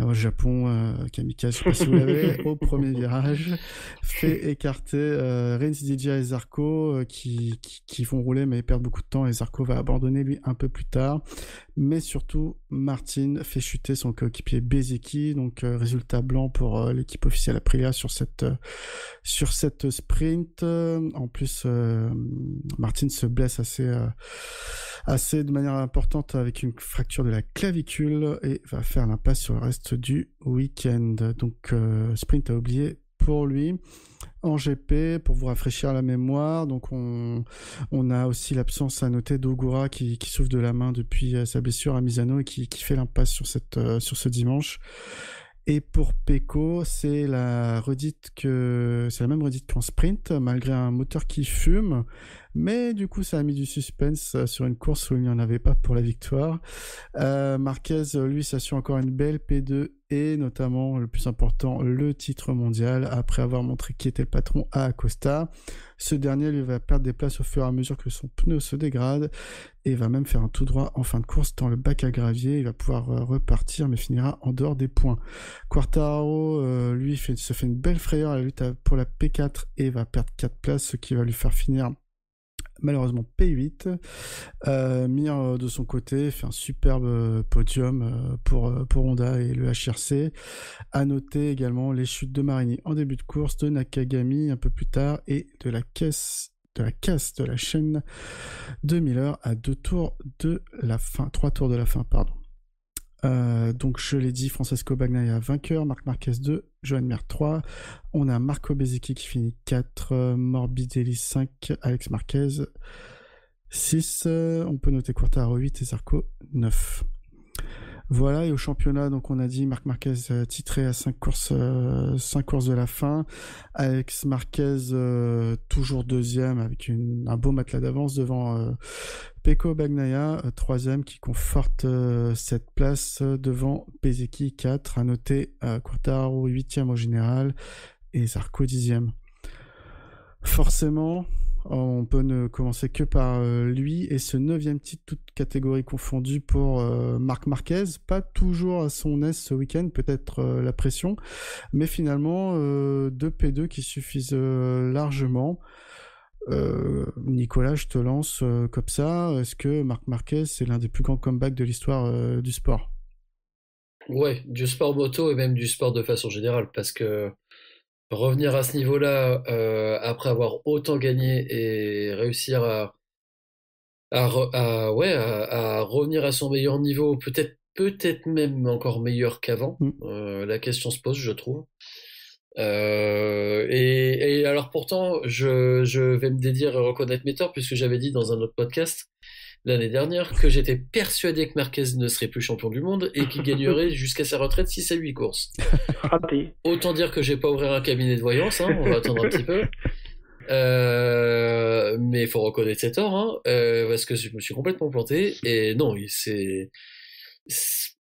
au Japon, kamikaze, je sais pas si vous l'avez, au premier virage, fait écarter Rins, DJ et Zarco qui vont rouler mais perdent beaucoup de temps et Zarco va abandonner lui un peu plus tard. Mais surtout, Martin fait chuter son coéquipier Bezzecchi, donc résultat blanc pour l'équipe officielle Aprilia sur cette sprint. En plus, Martin se blesse assez de manière importante avec une fracture de la clavicule et va faire l'impasse sur le reste du week-end. Donc sprint à oublier pour lui. En GP, pour vous rafraîchir la mémoire, donc on a aussi l'absence à noter d'Ogura qui souffre de la main depuis sa blessure à Misano et qui fait l'impasse sur ce dimanche. Et pour Pecco, c'est la même redite qu'en sprint, malgré un moteur qui fume. Mais du coup, ça a mis du suspense sur une course où il n'y en avait pas pour la victoire. Marquez, lui, s'assure encore une belle P2 et notamment, le plus important, le titre mondial après avoir montré qui était le patron à Acosta. Ce dernier, lui, va perdre des places au fur et à mesure que son pneu se dégrade et va même faire un tout droit en fin de course dans le bac à gravier. Il va pouvoir repartir mais finira en dehors des points. Quartararo, lui, se fait une belle frayeur à la lutte pour la P4 et va perdre 4 places, ce qui va lui faire finir malheureusement P8. Mir de son côté fait un superbe podium pour Honda et le HRC. À noter également les chutes de Marini en début de course, de Nakagami un peu plus tard et de la casse de la chaîne de Miller à 3 tours de la fin, pardon. Donc je l'ai dit, Francesco Bagnaia vainqueur, Marc Marquez 2, Joan Mir 3, on a Marco Bezzecchi qui finit 4, Morbidelli 5, Alex Marquez 6, on peut noter Quartararo 8 et Zarco 9. Voilà, et au championnat, donc on a dit Marc Marquez titré à 5 courses de la fin, Alex Marquez toujours deuxième avec un beau matelas d'avance devant Pecco Bagnaia, troisième qui conforte cette place devant Bezzecchi 4, à noter Quartararo 8e au général et Zarco 10e. Forcément, on peut ne commencer que par lui et ce 9e titre, toute catégorie confondue pour Marc Marquez. Pas toujours à son aise ce week-end, peut-être la pression, mais finalement 2 P2 qui suffisent largement. Nicolas, je te lance comme ça. Est-ce que Marc Marquez, c'est l'un des plus grands comebacks de l'histoire du sport ? Ouais, du sport moto et même du sport de façon générale, parce que revenir à ce niveau-là après avoir autant gagné et réussir à revenir à son meilleur niveau, peut-être même encore meilleur qu'avant. La question se pose, je trouve. Et alors pourtant, je vais me dédire et reconnaître mes torts, puisque j'avais dit dans un autre podcast l'année dernière que j'étais persuadé que Marquez ne serait plus champion du monde et qu'il gagnerait jusqu'à sa retraite 6 à 8 courses. Raté. Autant dire que j'ai pas ouvert un cabinet de voyance, on va attendre un petit peu. Mais il faut reconnaître ses torts, hein, parce que je me suis complètement planté. Et non,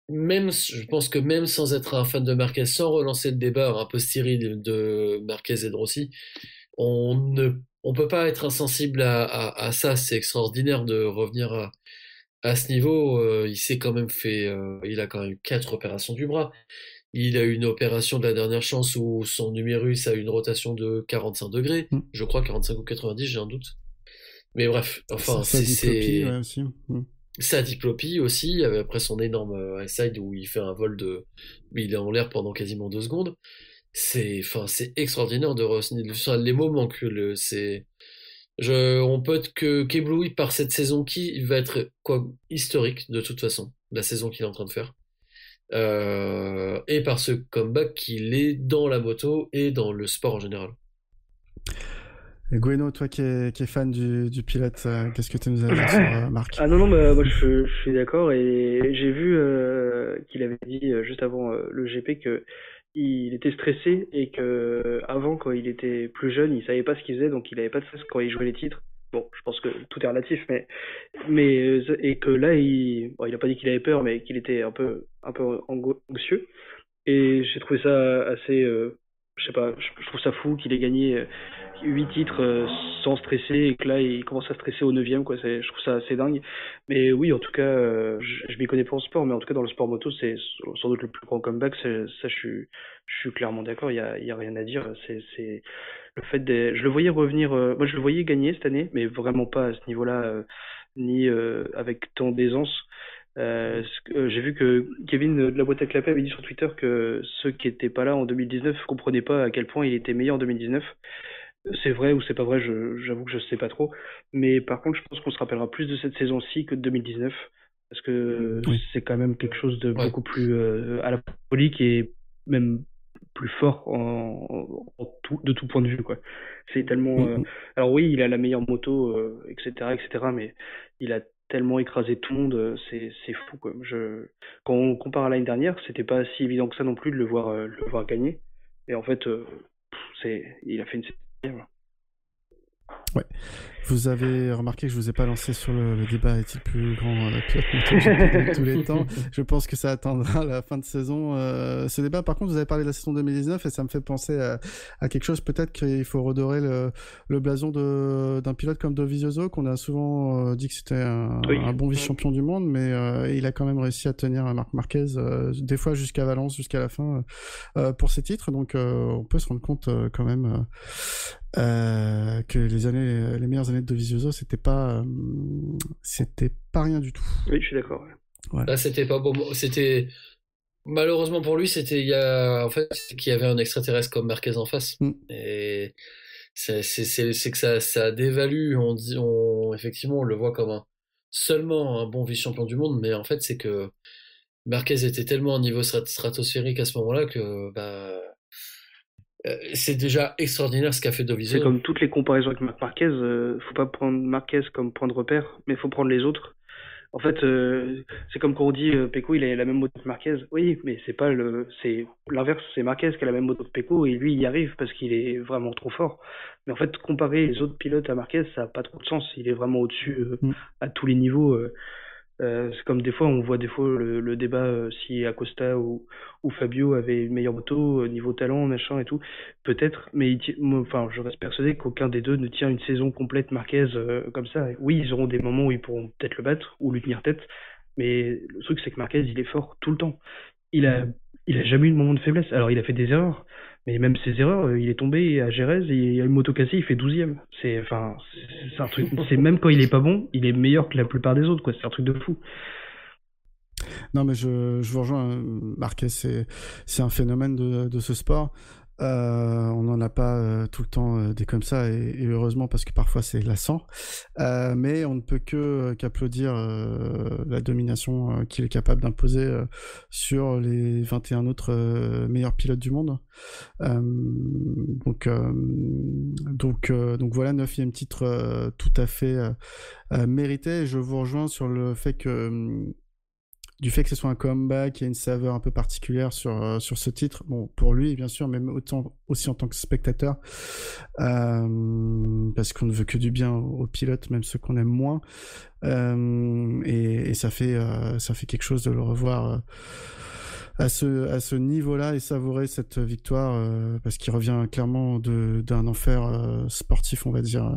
même, je pense que même sans être un fan de Marquez, sans relancer le débat un peu stérile de Marquez et de Rossi, on peut pas être insensible à ça. C'est extraordinaire de revenir à ce niveau. Il s'est quand même il a quand même 4 opérations du bras. Il a eu une opération de la dernière chance où son numérus a une rotation de 45 degrés. Je crois 45 ou 90, j'ai un doute. Mais bref, enfin, sa diplopie, ouais, aussi. Sa diplopie aussi, après son énorme high side où il fait un vol mais il est en l'air pendant quasiment 2 secondes. C'est extraordinaire de les mots manquent. On peut être qu'ébloui par cette saison qui va être historique de toute façon, la saison qu'il est en train de faire. Et par ce comeback qu'il est dans la moto et dans le sport en général. Et Gueno, toi qui es fan du pilote, qu'est-ce que tu nous as dit sur Marc? Ah non, moi je suis d'accord, et j'ai vu qu'il avait dit juste avant le GP que il était stressé et que avant, quand il était plus jeune, il savait pas ce qu'il faisait, donc il avait pas de stress quand il jouait les titres. Bon, je pense que tout est relatif, mais et que là il a pas dit qu'il avait peur, mais qu'il était un peu anxieux. Et j'ai trouvé ça assez, je sais pas, je trouve ça fou qu'il ait gagné 8 titres sans stresser, et que là il commence à stresser au 9e, quoi. Je trouve ça assez dingue. Mais oui, en tout cas, je m'y connais pas en sport, mais en tout cas dans le sport moto, c'est sans doute le plus grand comeback. Ça, je suis clairement d'accord. Il y a rien à dire. C'est le fait je le voyais revenir. Moi, je le voyais gagner cette année, mais vraiment pas à ce niveau-là, ni avec tant d'aisance. J'ai vu que Kevin de la boîte à clapet avait dit sur Twitter que ceux qui étaient pas là en 2019 comprenaient pas à quel point il était meilleur en 2019. C'est vrai ou c'est pas vrai, j'avoue que je sais pas trop. Mais par contre, je pense qu'on se rappellera plus de cette saison-ci que de 2019. Parce que c'est quand même quelque chose de beaucoup plus à la folie, qui est même plus fort de tout point de vue, quoi. C'est tellement. Alors oui, il a la meilleure moto, etc., mais il a tellement écrasé tout le monde, c'est fou, quoi. Quand on compare à l'année dernière, c'était pas si évident que ça non plus de le voir gagner. Et en fait, il a fait une saison. Ouais. Vous avez remarqué que je vous ai pas lancé sur le débat est-il plus grand pilote moto de tous les temps. Je pense que ça attendra la fin de saison. Ce débat, par contre, vous avez parlé de la saison 2019 et ça me fait penser à quelque chose. Peut-être qu'il faut redorer le blason d'un pilote comme Dovizioso, qu'on a souvent dit que c'était un bon vice-champion du monde, mais il a quand même réussi à tenir Marc Marquez des fois jusqu'à Valence, jusqu'à la fin pour ses titres. Donc on peut se rendre compte quand même que les meilleures années de Dovizioso, c'était pas rien du tout. Oui, je suis d'accord. Ouais. Voilà. Là, c'était pas bon. C'était malheureusement pour lui, en fait qu'il y avait un extraterrestre comme Marquez en face. Et c'est que ça dévalue. Effectivement, on le voit comme seulement un bon vice-champion du monde, mais en fait, c'est que Marquez était tellement à un niveau stratosphérique à ce moment-là que c'est déjà extraordinaire ce qu'a fait Dovizioso. C'est comme toutes les comparaisons avec Marquez, faut pas prendre Marquez comme point de repère, mais faut prendre les autres. En fait, c'est comme quand on dit Pecco, il a la même moto que Marquez. Oui, mais c'est l'inverse, c'est Marquez qui a la même moto que Pecco, et lui il y arrive parce qu'il est vraiment trop fort. Mais en fait, comparer les autres pilotes à Marquez, ça a pas trop de sens. Il est vraiment au-dessus à tous les niveaux. C'est comme des fois on voit le débat si Acosta ou Fabio avaient une meilleure moto niveau talent, machin et tout, peut-être, mais je reste persuadé qu'aucun des deux ne tient une saison complète Marquez comme ça. Oui, ils auront des moments où ils pourront peut-être le battre ou lui tenir tête, mais le truc c'est que Marquez il est fort tout le temps. Il a jamais eu de moment de faiblesse. Alors il a fait des erreurs, mais même ses erreurs, il est tombé à Jerez et il a une moto cassée, il fait 12e. C'est un truc. C'est même quand il est pas bon, il est meilleur que la plupart des autres, quoi. C'est un truc de fou. Non, mais je vous rejoins. Marquez, c'est un phénomène de ce sport. On n'en a pas tout le temps des comme ça, et heureusement, parce que parfois c'est lassant. Mais on ne peut qu'applaudir la domination qu'il est capable d'imposer sur les 21 autres meilleurs pilotes du monde. Donc voilà, 9e titre tout à fait mérité. Je vous rejoins sur le fait que du fait que ce soit un comeback, il y a une saveur un peu particulière sur ce titre. Bon, pour lui, bien sûr, même aussi en tant que spectateur, parce qu'on ne veut que du bien aux pilotes, même ceux qu'on aime moins. Et ça fait quelque chose de le revoir à ce niveau-là et savourer cette victoire, parce qu'il revient clairement d'un enfer sportif, on va dire,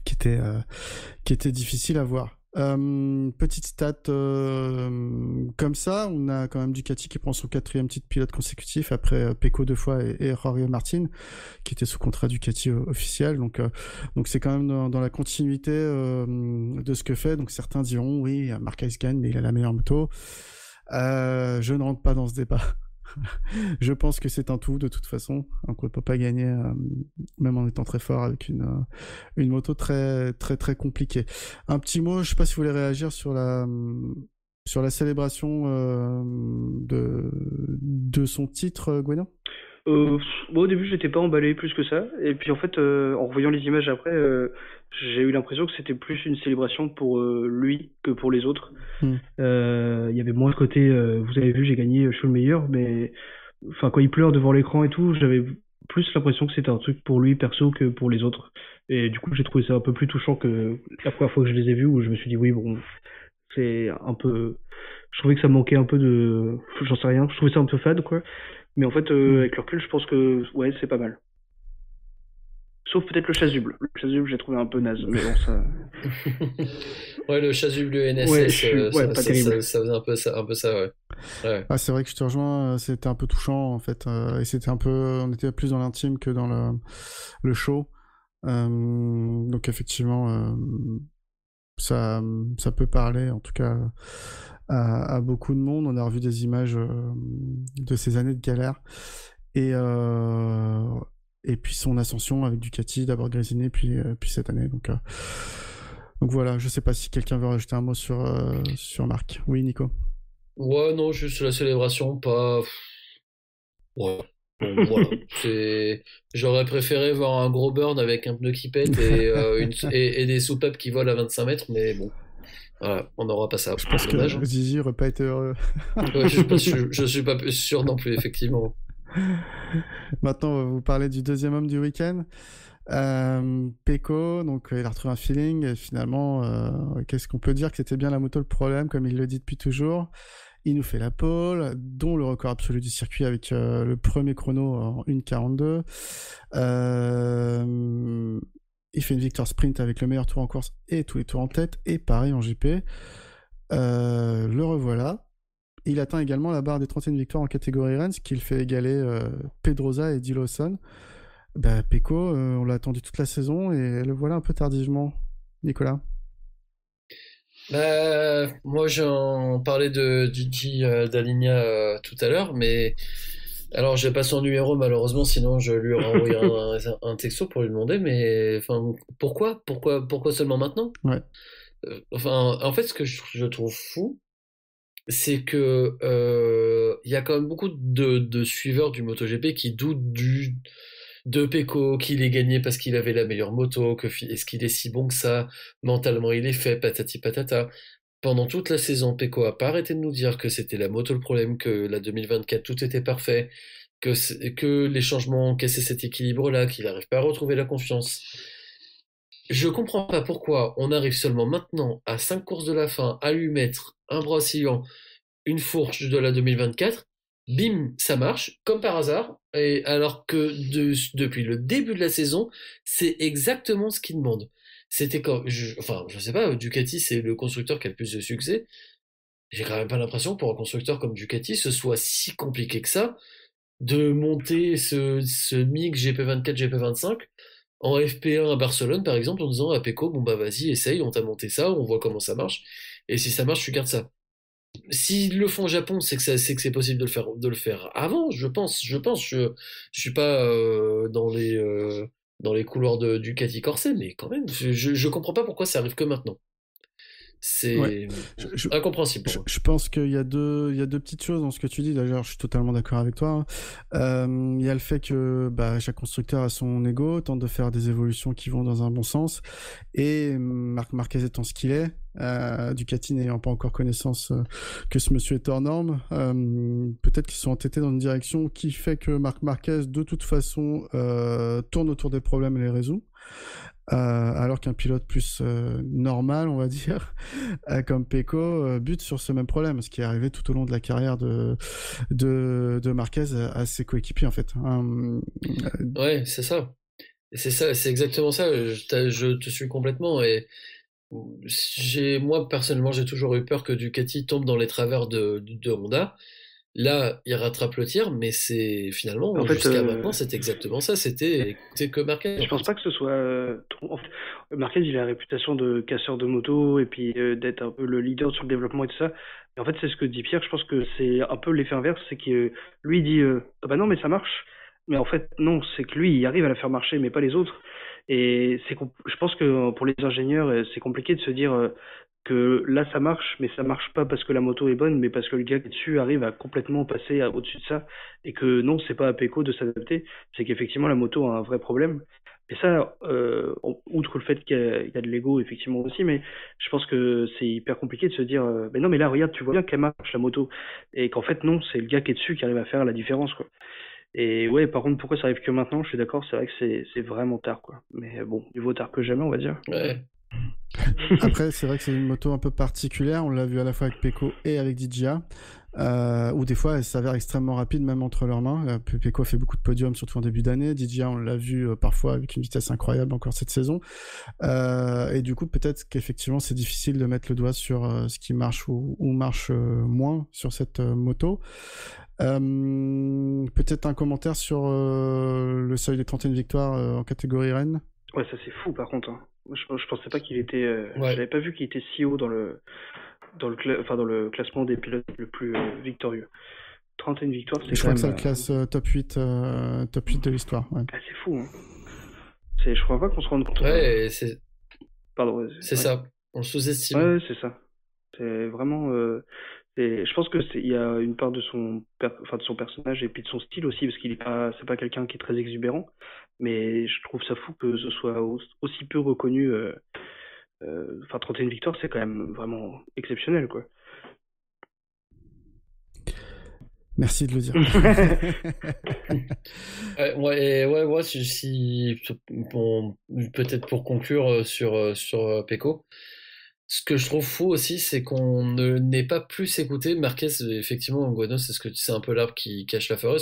qui était difficile à voir. Petite stat comme ça, on a quand même Ducati qui prend son 4e titre pilote consécutif après Pecco 2 fois et Jorge Martin qui était sous contrat Ducati officiel. Donc c'est quand même dans la continuité de ce que fait. Donc certains diront oui, Marquez gagne mais il a la meilleure moto. Je ne rentre pas dans ce débat. Je pense que c'est un tout de toute façon. Donc on ne peut pas gagner même en étant très fort avec une moto très très très compliquée. Un petit mot, je ne sais pas si vous voulez réagir sur la célébration de son titre, Gueno. Au début, j'étais pas emballé plus que ça. Et puis en fait, en revoyant les images après, j'ai eu l'impression que c'était plus une célébration pour lui que pour les autres. Il y avait moins de côté, vous avez vu, j'ai gagné, je suis le meilleur, mais enfin quand il pleure devant l'écran et tout, j'avais plus l'impression que c'était un truc pour lui perso que pour les autres. Et du coup, j'ai trouvé ça un peu plus touchant que la première fois que je les ai vus, où je me suis dit oui, bon, c'est un peu, je trouvais que ça manquait un peu de, j'en sais rien, je trouvais ça un peu fade quoi. Mais en fait, avec le recul, je pense que ouais, c'est pas mal. Sauf peut-être le chasuble. Le chasuble, j'ai trouvé un peu naze, mais bon, ça. Ouais, le chasuble du NSS, ouais, pas terrible. Ça faisait un peu ça, ouais. Ah, c'est vrai que je te rejoins, c'était un peu touchant en fait, et c'était un peu, on était plus dans l'intime que dans le show. Donc effectivement, ça peut parler, en tout cas, à beaucoup de monde. On a revu des images de ces années de galère. Et puis son ascension avec Ducati, d'abord Gresini, puis cette année. Donc voilà, je sais pas si quelqu'un veut rajouter un mot sur Marc. Oui, Nico. Ouais, non, juste la célébration, pas... Ouais. Bon, voilà. J'aurais préféré voir un gros burn avec un pneu qui pète et des soupapes qui volent à 25 mètres, mais bon. Voilà, on n'aura pas ça. Je pense que Zizi aurait pas été heureux. Ouais, je suis pas sûr non plus, effectivement. Maintenant, on va vous parler du deuxième homme du week-end. Pecco, donc il a retrouvé un feeling et finalement, qu'est-ce qu'on peut dire, que c'était bien la moto le problème, comme il le dit depuis toujours. Il nous fait la pole, dont le record absolu du circuit avec le premier chrono en 1,42. Il fait une victoire sprint avec le meilleur tour en course et tous les tours en tête, et pareil en GP. Le revoilà. Il atteint également la barre des 31 victoires en catégorie Rennes, ce qui le fait égaler Pedrosa et Eddie Lawson. Pecco, on l'a attendu toute la saison et le voilà un peu tardivement. Nicolas. Moi j'en parlais de Gigi Dall'Igna tout à l'heure, mais alors j'ai pas son numéro malheureusement, sinon je lui aurais envoyé un texto pour lui demander, mais enfin pourquoi seulement maintenant? Ouais. Enfin, en fait, ce que je trouve fou, c'est que y a quand même beaucoup de suiveurs du MotoGP qui doutent de Pecco, qu'il ait gagné parce qu'il avait la meilleure moto, est-ce qu'il est si bon que ça, mentalement il est fait, patati patata. Pendant toute la saison, Pecco a pas arrêté de nous dire que c'était la moto le problème, que la 2024 tout était parfait, que les changements cassaient cet équilibre-là, qu'il n'arrive pas à retrouver la confiance. Je comprends pas pourquoi on arrive seulement maintenant, à 5 courses de la fin, à lui mettre un bras oscillant, une fourche de la 2024, bim, ça marche, comme par hasard, et alors que depuis le début de la saison, c'est exactement ce qu'il demande. C'était je sais pas, Ducati c'est le constructeur qui a le plus de succès. J'ai quand même pas l'impression que pour un constructeur comme Ducati, ce soit si compliqué que ça, de monter ce mix GP24, GP25, en FP1 à Barcelone par exemple, en disant à Pecco, bon bah vas-y, essaye, on t'a monté ça, on voit comment ça marche, et si ça marche, tu gardes ça. S'ils le font au Japon, c'est que c'est possible de le faire avant, je pense. Je suis pas dans les couloirs de Ducati Corset, mais quand même, je comprends pas pourquoi ça arrive que maintenant. C'est incompréhensible. Je pense qu'il y a deux petites choses dans ce que tu dis. D'ailleurs, je suis totalement d'accord avec toi. Il y a le fait que chaque constructeur a son ego, tente de faire des évolutions qui vont dans un bon sens. Et Marc Marquez étant ce qu'il est, Ducati n'ayant pas encore connaissance que ce monsieur est hors norme, peut-être qu'ils sont entêtés dans une direction qui fait que Marc Marquez, de toute façon, tourne autour des problèmes et les résout. Alors qu'un pilote plus normal, on va dire, comme Pecco, bute sur ce même problème, ce qui est arrivé tout au long de la carrière de Marquez à ses coéquipiers, en fait. Ouais, c'est ça. C'est ça, c'est exactement ça. Je te suis complètement. Et moi, personnellement, j'ai toujours eu peur que Ducati tombe dans les travers de Honda. Là, il rattrape le tir, mais c'est finalement, jusqu'à maintenant, c'est exactement ça. C'était que Marquez. Je pense pas que ce soit. En fait, Marquez, il a la réputation de casseur de moto et puis d'être un peu le leader sur le développement et tout ça. Et en fait, c'est ce que dit Pierre. Je pense que c'est un peu l'effet inverse, c'est que lui il dit ah bah non, mais ça marche. Mais en fait, non, c'est que lui, il arrive à la faire marcher, mais pas les autres. Et je pense que pour les ingénieurs, c'est compliqué de se dire que là ça marche, mais ça marche pas parce que la moto est bonne, mais parce que le gars qui est dessus arrive à complètement passer au-dessus de ça, et que non, c'est pas à Pecco de s'adapter, c'est qu'effectivement la moto a un vrai problème. Et ça, outre le fait qu'il y a de l'ego effectivement aussi, mais je pense que c'est hyper compliqué de se dire, mais non, mais là regarde, tu vois bien qu'elle marche la moto, et qu'en fait non, c'est le gars qui est dessus qui arrive à faire la différence, quoi. Et ouais, par contre, pourquoi ça arrive que maintenant? Je suis d'accord, c'est vrai que c'est vraiment tard, quoi. Mais bon, il vaut tard que jamais, on va dire. Ouais. Après, c'est vrai que c'est une moto un peu particulière. On l'a vu à la fois avec Pecco et avec DJA, où des fois elle s'avère extrêmement rapide même entre leurs mains. Pecco a fait beaucoup de podiums, surtout en début d'année. DJA, on l'a vu parfois avec une vitesse incroyable encore cette saison. Et du coup, peut-être qu'effectivement, c'est difficile de mettre le doigt sur ce qui marche ou marche moins sur cette moto. Peut-être un commentaire sur le seuil des 31 victoires en catégorie Rennes. Ouais, ça c'est fou par contre. Hein. Je pensais pas qu'il était. Ouais. J'avais pas vu qu'il était si haut dans le classement des pilotes le plus victorieux. 31 victoires, c'est Je quand crois même. que ça le classe top 8 de l'histoire. Ouais. Ah, c'est fou. Hein. Je crois pas qu'on se rende compte. Ouais, c'est. Pardon. C'est ça. On le sous-estime. Ouais, c'est ça. C'est vraiment. Je pense que il y a une part de son personnage et puis de son style aussi, parce c'est pas quelqu'un qui est très exubérant, mais je trouve ça fou que ce soit aussi peu reconnu. 31 victoires, c'est quand même vraiment exceptionnel, quoi. Merci de le dire. Ouais, bon, peut-être pour conclure sur Pecco. Ce que je trouve fou aussi, c'est qu'on n'ait pas plus écouté Marquez. Effectivement, Guano, c'est un peu l'arbre qui cache la forêt.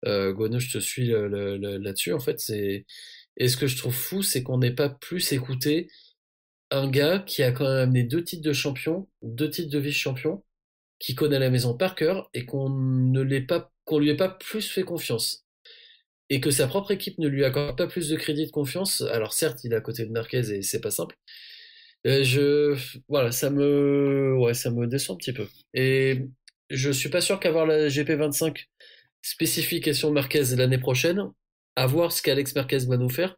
Guano, je te suis là-dessus, en fait. Et ce que je trouve fou, c'est qu'on n'ait pas plus écouté un gars qui a quand même amené 2 titres de champion, 2 titres de vice-champion, qui connaît la maison par cœur, et qu'on lui ait pas plus fait confiance. Et que sa propre équipe ne lui accorde pas plus de crédit de confiance. Alors certes, il est à côté de Marquez et c'est pas simple. Voilà, ça me déçoit un petit peu. Et je suis pas sûr qu'avoir la GP25 spécification Marquez l'année prochaine, à voir ce qu'Alex Marquez va nous faire.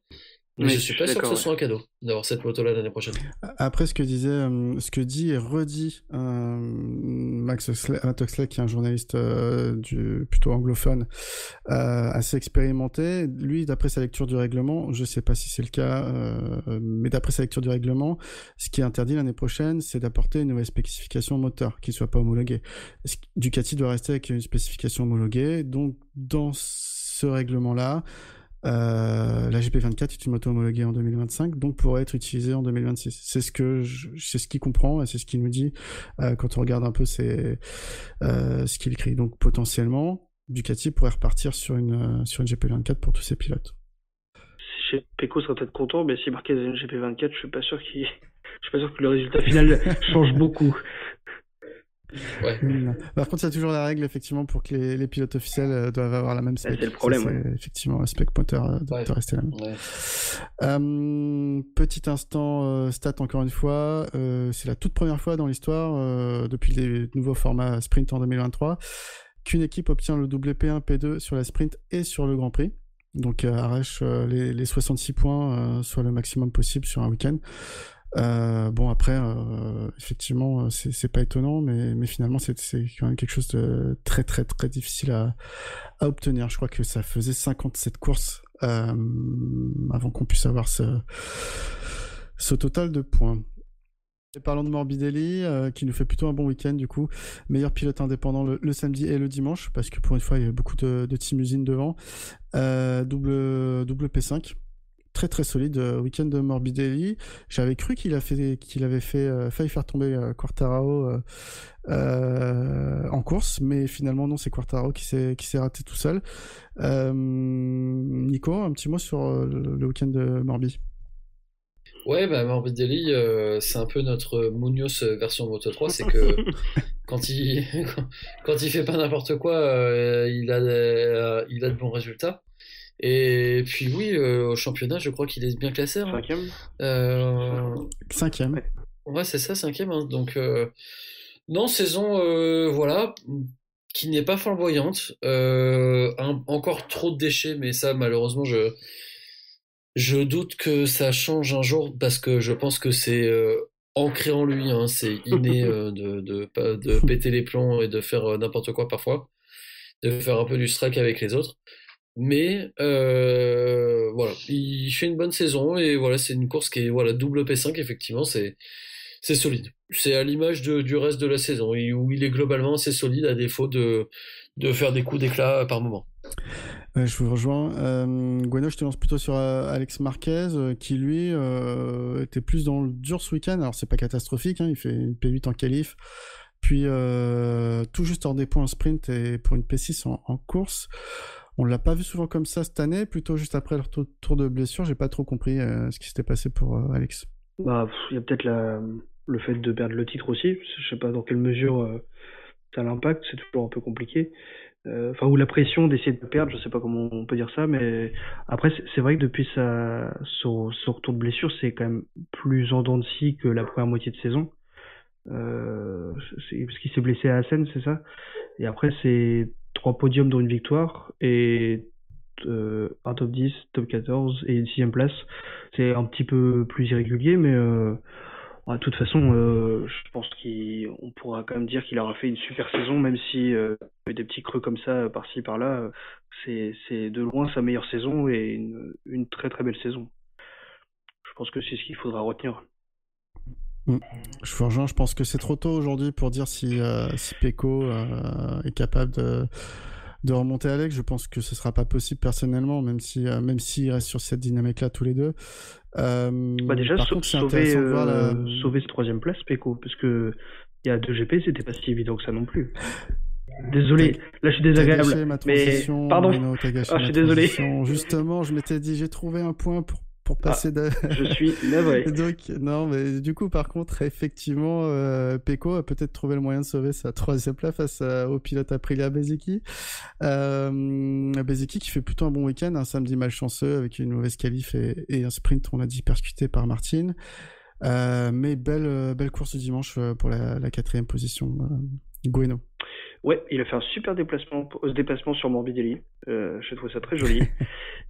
Mais je suis pas sûr que ce soit un cadeau d'avoir cette moto-là l'année prochaine. Après, ce que dit et redit Matt Oxley, qui est un journaliste plutôt anglophone, assez expérimenté, lui, d'après sa lecture du règlement, je sais pas si c'est le cas, mais d'après sa lecture du règlement, ce qui est interdit l'année prochaine, c'est d'apporter une nouvelle spécification moteur qui soit pas homologuée. Ducati doit rester avec une spécification homologuée, donc dans ce règlement-là, la GP24 est une moto homologuée en 2025, donc pourrait être utilisée en 2026. C'est ce qu'il comprend et c'est ce qu'il nous dit quand on regarde un peu ce qu'il écrit. Donc potentiellement, Ducati pourrait repartir sur une GP24 pour tous ses pilotes. Pecco serait peut-être content, mais si Marquez a une GP24, je suis pas sûr que le résultat final change beaucoup. Ouais. Par contre, il y a toujours la règle, effectivement, pour que les pilotes officiels doivent avoir la même spec. C'est le problème. C'est effectivement, le spec moteur doit rester la même. Ouais. Petit instant stat, encore une fois. C'est la toute première fois dans l'histoire, depuis les nouveaux formats sprint en 2023, qu'une équipe obtient le doublé P1, P2 sur la sprint et sur le Grand Prix. Donc, arrache les 66 points, soit le maximum possible sur un week-end. Bon après, effectivement, c'est pas étonnant, mais finalement c'est quand même quelque chose de très très très difficile à obtenir. Je crois que ça faisait 57 courses avant qu'on puisse avoir ce total de points. Et parlons de Morbidelli, qui nous fait plutôt un bon week-end du coup. Meilleur pilote indépendant le samedi et le dimanche, parce que pour une fois il y avait beaucoup de team usine devant. Double P5. Très très solide week-end de Morbidelli. J'avais cru qu'il avait failli faire tomber Quartararo en course, mais finalement non, c'est Quartararo qui s'est raté tout seul. Nico, un petit mot sur le week-end de Morbi. Ouais, bah Morbidelli, c'est un peu notre Munoz version Moto3, c'est que quand il quand il fait pas n'importe quoi, il a de bons résultats. Et puis oui, au championnat, je crois qu'il est bien classé. Hein. Cinquième. Ouais, c'est ça, 5e. Hein. Donc non, saison voilà, qui n'est pas flamboyante. Encore trop de déchets, mais ça, malheureusement, je doute que ça change un jour parce que je pense que c'est ancré en lui, hein, c'est inné de péter les plombs et de faire n'importe quoi parfois, de faire un peu du strike avec les autres. Mais voilà, il fait une bonne saison et voilà, c'est une course qui est voilà double P5 effectivement, c'est solide. C'est à l'image du reste de la saison où il est globalement assez solide à défaut de faire des coups d'éclat par moment. Je vous rejoins. Guano, je te lance plutôt sur Alex Marquez, qui lui était plus dans le dur ce week-end. Alors c'est pas catastrophique, hein, il fait une P8 en qualif, puis tout juste hors des points en sprint et pour une P6 en course. On l'a pas vu souvent comme ça cette année, plutôt juste après leur tour de blessure. J'ai pas trop compris ce qui s'était passé pour Alex. Bah, il y a peut-être le fait de perdre le titre aussi. Je sais pas dans quelle mesure ça l'impact. C'est toujours un peu compliqué. Enfin, ou la pression d'essayer de perdre, je sais pas comment on peut dire ça, mais après c'est vrai que depuis son retour de blessure, c'est quand même plus en dents de scie que la première moitié de saison. Parce qu'il s'est blessé à Assen, c'est ça. Et après c'est 3 podiums dont une victoire et un top 10, top 14 et une 6ème place. C'est un petit peu plus irrégulier, mais de toute façon, je pense qu'on pourra quand même dire qu'il aura fait une super saison, même si il y a eu des petits creux comme ça, par-ci, par-là. C'est de loin sa meilleure saison et une très très belle saison. Je pense que c'est ce qu'il faudra retenir. Je vous rejoins, je pense que c'est trop tôt aujourd'hui pour dire si Pecco est capable de remonter Alex. Je pense que ce sera pas possible personnellement, même s'ils restent sur cette dynamique-là tous les deux. Déjà, par contre, c'est intéressant de voir sauver ce 3ème place, Pecco, parce que il y a 2 GP, c'était pas si évident que ça non plus. Désolé, là je suis désagréable, mais pardon. Bruno, je suis désolé. Justement, je m'étais dit, j'ai trouvé un point pour passer je suis navré. Donc, non, mais du coup, par contre, effectivement, Pecco a peut-être trouvé le moyen de sauver sa 3ème place face au pilote Aprilia Bezecchi. Bezecchi qui fait plutôt un bon week-end, un samedi malchanceux avec une mauvaise qualif et un sprint, on l'a dit, percuté par Martin. Mais belle course du dimanche pour la 4ème position. Gueno. Ouais, il a fait un super déplacement sur Morbidelli. Je trouve ça très joli.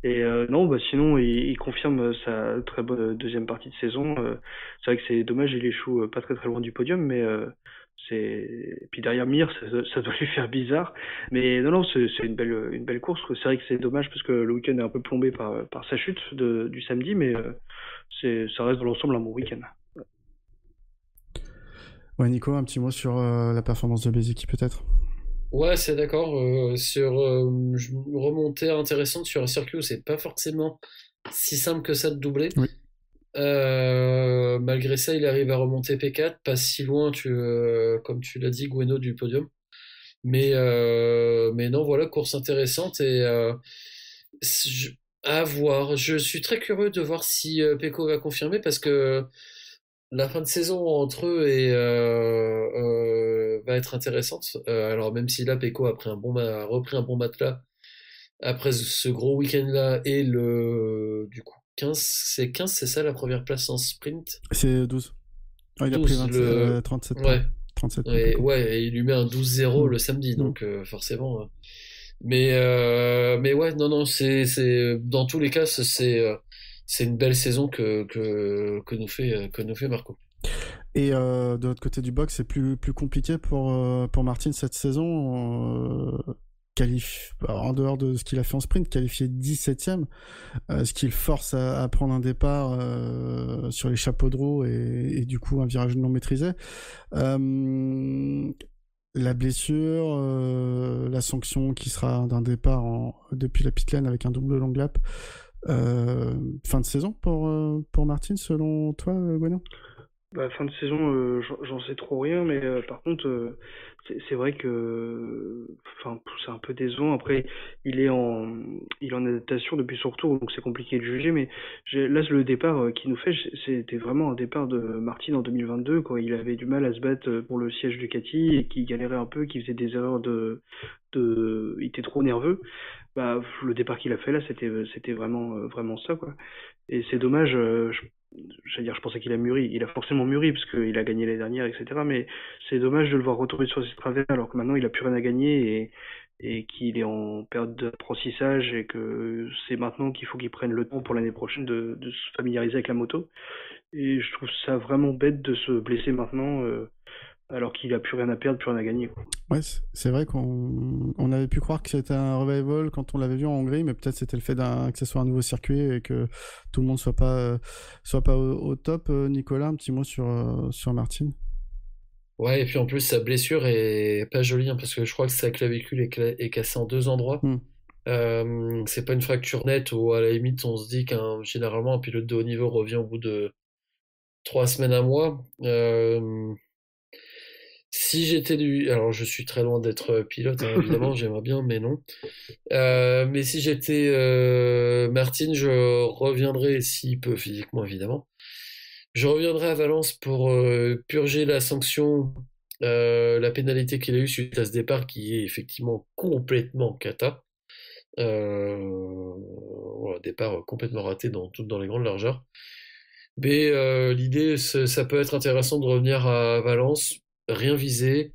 Et non, bah sinon, il confirme sa très bonne 2ème partie de saison. C'est vrai que c'est dommage, il échoue pas très très loin du podium, mais et puis derrière Mir, ça doit lui faire bizarre. Mais non, c'est une belle course. C'est vrai que c'est dommage parce que le week-end est un peu plombé par sa chute du samedi, mais ça reste dans l'ensemble un bon week-end. Ouais, Nico, un petit mot sur la performance de Bezecchi peut-être. Ouais, c'est d'accord. Sur une remontée intéressante sur un circuit où c'est pas forcément si simple que ça de doubler. Oui. Malgré ça, il arrive à remonter P4, pas si loin, comme tu l'as dit, Gueno, du podium. Mais non, voilà, course intéressante et à voir. Je suis très curieux de voir si Pecco va confirmer parce que la fin de saison entre eux va être intéressante. Alors même si là, Pecco a repris un bon matelas après ce gros week-end-là et du coup 15, c'est ça la première place en sprint? C'est 12. Oh, il 12, a pris 37 points. Ouais. 37 et il lui met un 12-0 le samedi, donc forcément. Mais ouais, non, c'est dans tous les cas, c'est c'est une belle saison que nous fait Marco. Et de l'autre côté du box, c'est plus compliqué pour Martin cette saison. En dehors de ce qu'il a fait en sprint, qualifié 17ème, ce qui le force à prendre un départ sur les chapeaux de roue et du coup un virage non maîtrisé. La blessure, la sanction qui sera d'un départ depuis la pit lane avec un double long lap. Fin de saison pour Martin, selon toi, Gwenon? Fin de saison, j'en sais trop rien, mais par contre, c'est vrai que, c'est un peu décevant. Après, il est en adaptation depuis son retour, donc c'est compliqué de juger. Mais là, le départ qu'il nous fait, c'était vraiment un départ de Martin en 2022, quand il avait du mal à se battre pour le siège Ducati et qu'il galérait un peu, qu'il faisait des erreurs il était trop nerveux. Le départ qu'il a fait là, c'était vraiment ça, quoi. Et c'est dommage. Je pensais qu'il a mûri. Il a forcément mûri parce qu'il a gagné l'année dernière, etc. Mais c'est dommage de le voir retomber sur ses travers alors que maintenant il a plus rien à gagner et qu'il est en période d'apprentissage et que c'est maintenant qu'il faut qu'il prenne le temps pour l'année prochaine de se familiariser avec la moto. Et je trouve ça vraiment bête de se blesser maintenant alors qu'il a plus rien à perdre, plus rien à gagner, quoi. Ouais, c'est vrai qu'on avait pu croire que c'était un revival quand on l'avait vu en Hongrie, mais peut-être c'était le fait que ce soit un nouveau circuit et que tout le monde soit pas au top. Nicolas, un petit mot sur Martin. Ouais, et puis en plus sa blessure est pas jolie, hein, parce que je crois que sa clavicule est cassée en 2 endroits. C'est pas une fracture nette où à la limite on se dit généralement un pilote de haut niveau revient au bout de 3 semaines, un mois. Si j'étais alors je suis très loin d'être pilote, hein, évidemment, j'aimerais bien, mais non. Mais si j'étais Martin, je reviendrais, s'il peut physiquement, évidemment. Je reviendrai à Valence pour purger la sanction, la pénalité qu'il a eue suite à ce départ qui est effectivement complètement cata. Voilà, départ complètement raté dans les grandes largeurs. Mais l'idée, ça peut être intéressant de revenir à Valence, rien viser,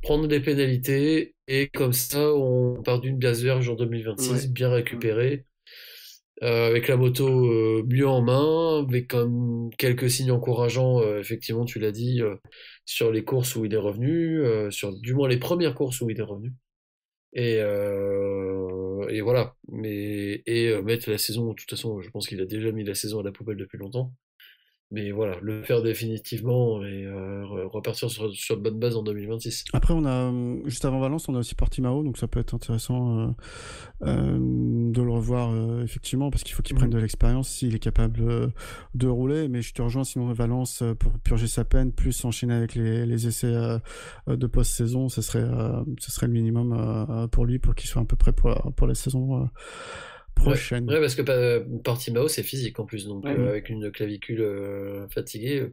prendre des pénalités, et comme ça, on part d'une base vierge en 2026, bien récupérée, avec la moto mieux en main, avec comme quelques signes encourageants, effectivement, tu l'as dit, sur les courses où il est revenu, sur du moins les premières courses où il est revenu. Et voilà. Mettre la saison, de toute façon, je pense qu'il a déjà mis la saison à la poubelle depuis longtemps. Mais voilà, le faire définitivement et repartir sur de bonnes bases en 2026. Après, juste avant Valence, on a aussi Portimao, donc ça peut être intéressant de le revoir effectivement, parce qu'il faut qu'il prenne de l'expérience s'il est capable de rouler. Mais je te rejoins, sinon Valence, pour purger sa peine, plus enchaîner avec les essais de post-saison, ce serait le minimum pour lui, pour qu'il soit à peu près pour la saison prochaine. Ouais, parce que Portimao c'est physique en plus, donc avec une clavicule fatiguée,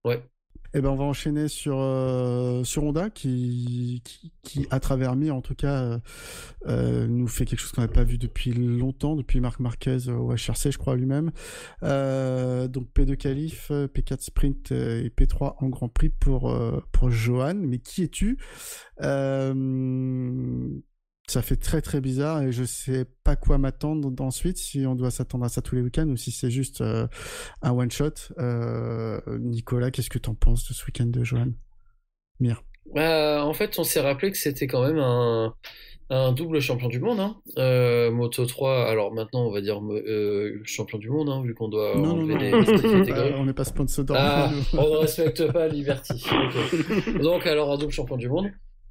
ouais. Et ben on va enchaîner sur Honda qui à travers Mir en tout cas nous fait quelque chose qu'on n'a pas vu depuis longtemps, depuis Marc Marquez au HRC je crois lui-même. Donc P2 qualif, P4 sprint et P3 en Grand Prix pour Johan. Mais qui es-tu? Ça fait très très bizarre et je sais pas quoi m'attendre ensuite, si on doit s'attendre à ça tous les week-ends ou si c'est juste un one shot. Nicolas, qu'est-ce que t'en penses de ce week-end de Johan Mir? En fait, on s'est rappelé que c'était quand même un double champion du monde, hein. Moto 3, alors maintenant on va dire champion du monde, hein, vu qu'on doit enlever les catégories. On n'est pas sponsor. On ne respecte pas Liberty. Okay. Donc alors un double champion du monde.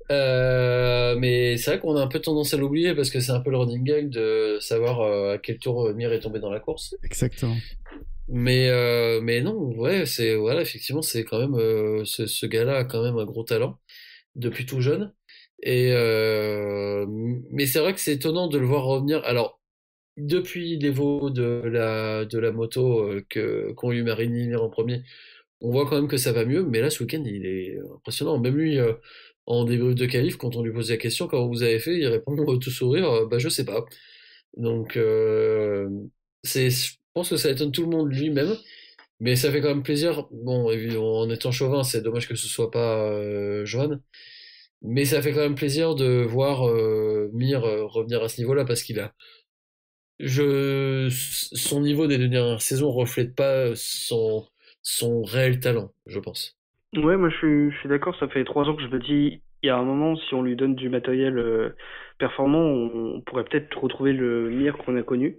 Mais c'est vrai qu'on a un peu tendance à l'oublier parce que c'est un peu le running gag de savoir à quel tour Mir est tombé dans la course. Exactement. Mais non, ouais, effectivement, c'est quand même ce gars-là a quand même un gros talent depuis tout jeune. Mais c'est vrai que c'est étonnant de le voir revenir. Alors, depuis l'Evo de la moto qu'ont eu Marini Mir en premier, on voit quand même que ça va mieux. Mais là, ce week-end, il est impressionnant. Même lui, en débrief de qualif, quand on lui pose la question, comment vous avez fait, il répond tout sourire, je sais pas. Donc, je pense que ça étonne tout le monde lui-même, mais ça fait quand même plaisir. Bon, en étant chauvin, c'est dommage que ce soit pas Johan, mais ça fait quand même plaisir de voir Mir revenir à ce niveau-là, parce qu'il a son niveau des 2 dernières saisons reflète pas son réel talent, je pense. Ouais, moi je suis d'accord, ça fait 3 ans que je me dis, il y a un moment, si on lui donne du matériel performant, on pourrait peut-être retrouver le Mir qu'on a connu.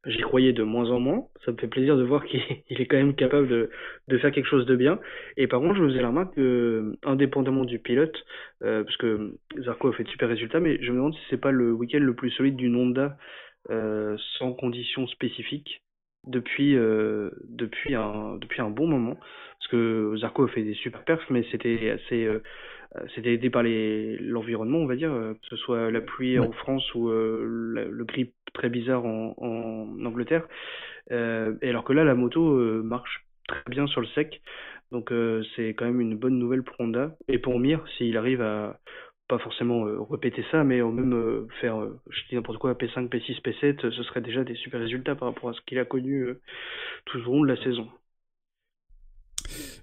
J'y croyais de moins en moins, ça me fait plaisir de voir qu'il il est quand même capable de faire quelque chose de bien. Et par contre, je me faisais la remarque que, indépendamment du pilote, parce que Zarco a fait de super résultats, mais je me demande si c'est pas le week-end le plus solide d'une Honda sans conditions spécifiques depuis un bon moment. Parce que Zarco a fait des super perfs, mais c'était aidé par l'environnement, on va dire, que ce soit la pluie Ouais. en France ou le grip très bizarre en Angleterre. Et alors que là, la moto marche très bien sur le sec. Donc c'est quand même une bonne nouvelle pour Honda. Et pour Mir, s'il arrive à pas forcément répéter ça, mais même faire, je dis n'importe quoi, P5, P6, P7, ce serait déjà des super résultats par rapport à ce qu'il a connu tout au long de la saison.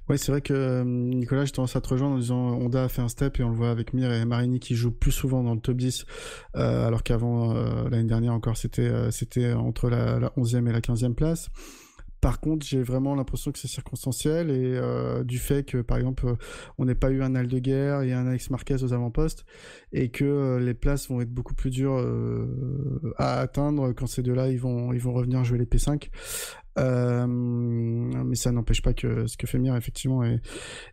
Ouais, c'est vrai que Nicolas, j'ai tendance à te rejoindre en disant Honda a fait un step et on le voit avec Mir et Marini qui jouent plus souvent dans le top 10, alors qu'avant, l'année dernière encore, c'était entre la 11e et la 15e place. Par contre, j'ai vraiment l'impression que c'est circonstanciel et du fait que, par exemple, on n'ait pas eu un Aldeguer et un Alex Marquez aux avant-postes et que les places vont être beaucoup plus dures à atteindre quand ces deux-là ils vont revenir jouer les P5. Mais ça n'empêche pas que ce que fait Mir effectivement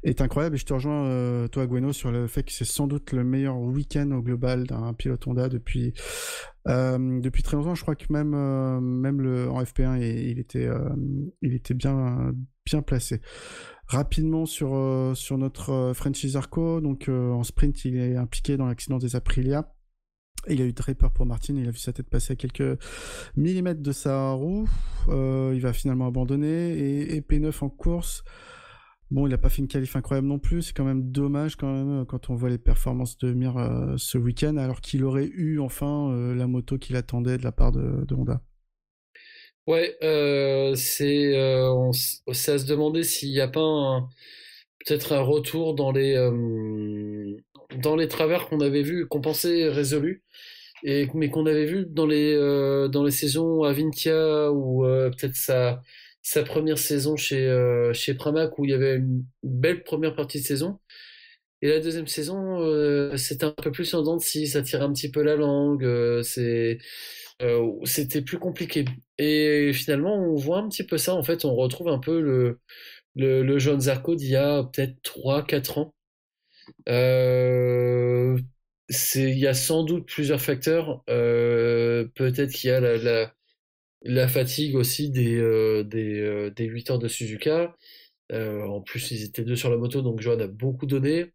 est incroyable. Et je te rejoins, toi, Gueno, sur le fait que c'est sans doute le meilleur week-end au global d'un pilote Honda depuis très longtemps. Je crois que même en FP1, il était bien placé. Rapidement sur notre Frenchy Zarco, donc en sprint, il est impliqué dans l'accident des Aprilia. Il a eu très peur pour Martin, il a vu sa tête passer à quelques millimètres de sa roue. Il va finalement abandonner et P9 en course. Bon, il n'a pas fait une qualif incroyable non plus. C'est quand même dommage quand on voit les performances de Mir ce week-end, alors qu'il aurait eu enfin la moto qu'il attendait de la part de Honda. Ouais, c'est à se demander s'il n'y a pas peut-être un retour dans les travers qu'on avait vus, qu'on pensait résolus, mais qu'on avait vu dans les saisons à Vintia ou peut-être sa première saison chez Pramac où il y avait une belle première partie de saison. Et la deuxième saison, c'était un peu plus en dents de scie, ça tirait un petit peu la langue, c'était plus compliqué. Et finalement, on voit un petit peu ça, en fait, on retrouve un peu le jeune Zarco d'il y a peut-être 3-4 ans. Euh, il y a sans doute plusieurs facteurs. Peut-être qu'il y a la fatigue aussi des 8 heures de Suzuka. En plus, ils étaient deux sur la moto, donc Johan a beaucoup donné.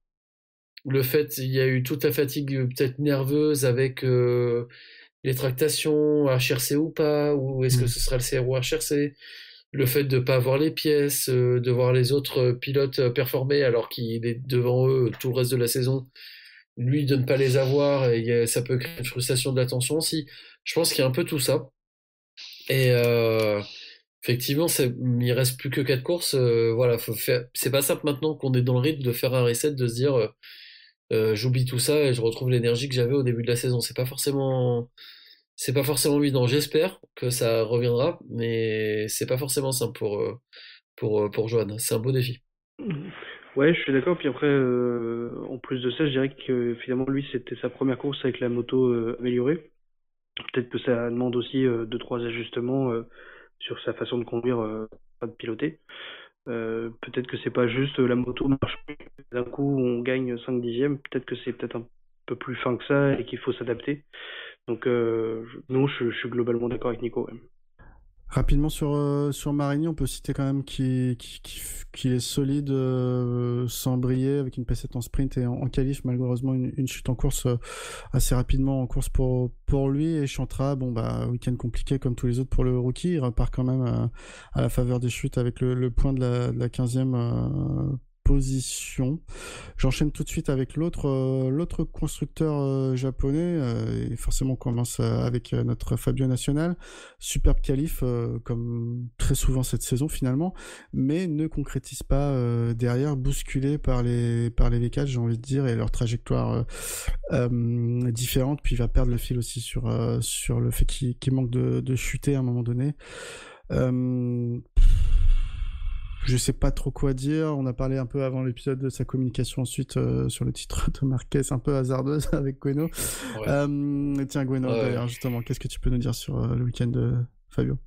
Le fait, il y a eu toute la fatigue peut-être nerveuse avec les tractations, HRC ou pas, ou est-ce que ce sera le CRO HRC? Le fait de ne pas avoir les pièces, de voir les autres pilotes performer alors qu'il est devant eux tout le reste de la saison, lui de ne pas les avoir, et ça peut créer une frustration de l'attention aussi. Je pense qu'il y a un peu tout ça. Et effectivement, il reste plus que 4 courses. Voilà, c'est pas simple maintenant qu'on est dans le rythme de faire un reset, de se dire j'oublie tout ça et je retrouve l'énergie que j'avais au début de la saison. C'est pas forcément évident. J'espère que ça reviendra, mais c'est pas forcément simple pour Johan. C'est un beau défi. Ouais, je suis d'accord. Puis après, en plus de ça, je dirais que finalement, lui, c'était sa première course avec la moto améliorée. Peut-être que ça demande aussi 2-3 ajustements sur sa façon de conduire, pas de piloter. Peut-être que c'est pas juste la moto marche plus, d'un coup on gagne 5 dixièmes. Peut-être que c'est peut-être un peu plus fin que ça et qu'il faut s'adapter. Donc non, je suis globalement d'accord avec Nico. Ouais. Rapidement sur Marini, on peut citer quand même qu'il est solide sans briller, avec une P7 en sprint et en qualif, malheureusement une chute en course assez rapidement en course pour lui. Et Chantra, bon bah week-end compliqué comme tous les autres pour le rookie, il repart quand même à la faveur des chutes avec le point de la 15e position. J'enchaîne tout de suite avec l'autre constructeur japonais, et forcément on commence avec notre Fabio National. Superbe qualif, comme très souvent cette saison finalement, mais ne concrétise pas derrière, bousculé par les V4, j'ai envie de dire, et leur trajectoire différente, puis il va perdre le fil aussi sur le fait qu'il manque de chuter à un moment donné. Je sais pas trop quoi dire. On a parlé un peu avant l'épisode de sa communication ensuite sur le titre de Marquez, un peu hasardeuse avec Gueno. Ouais. Tiens, Gueno, d'ailleurs, justement, qu'est-ce que tu peux nous dire sur le week-end de Fabio?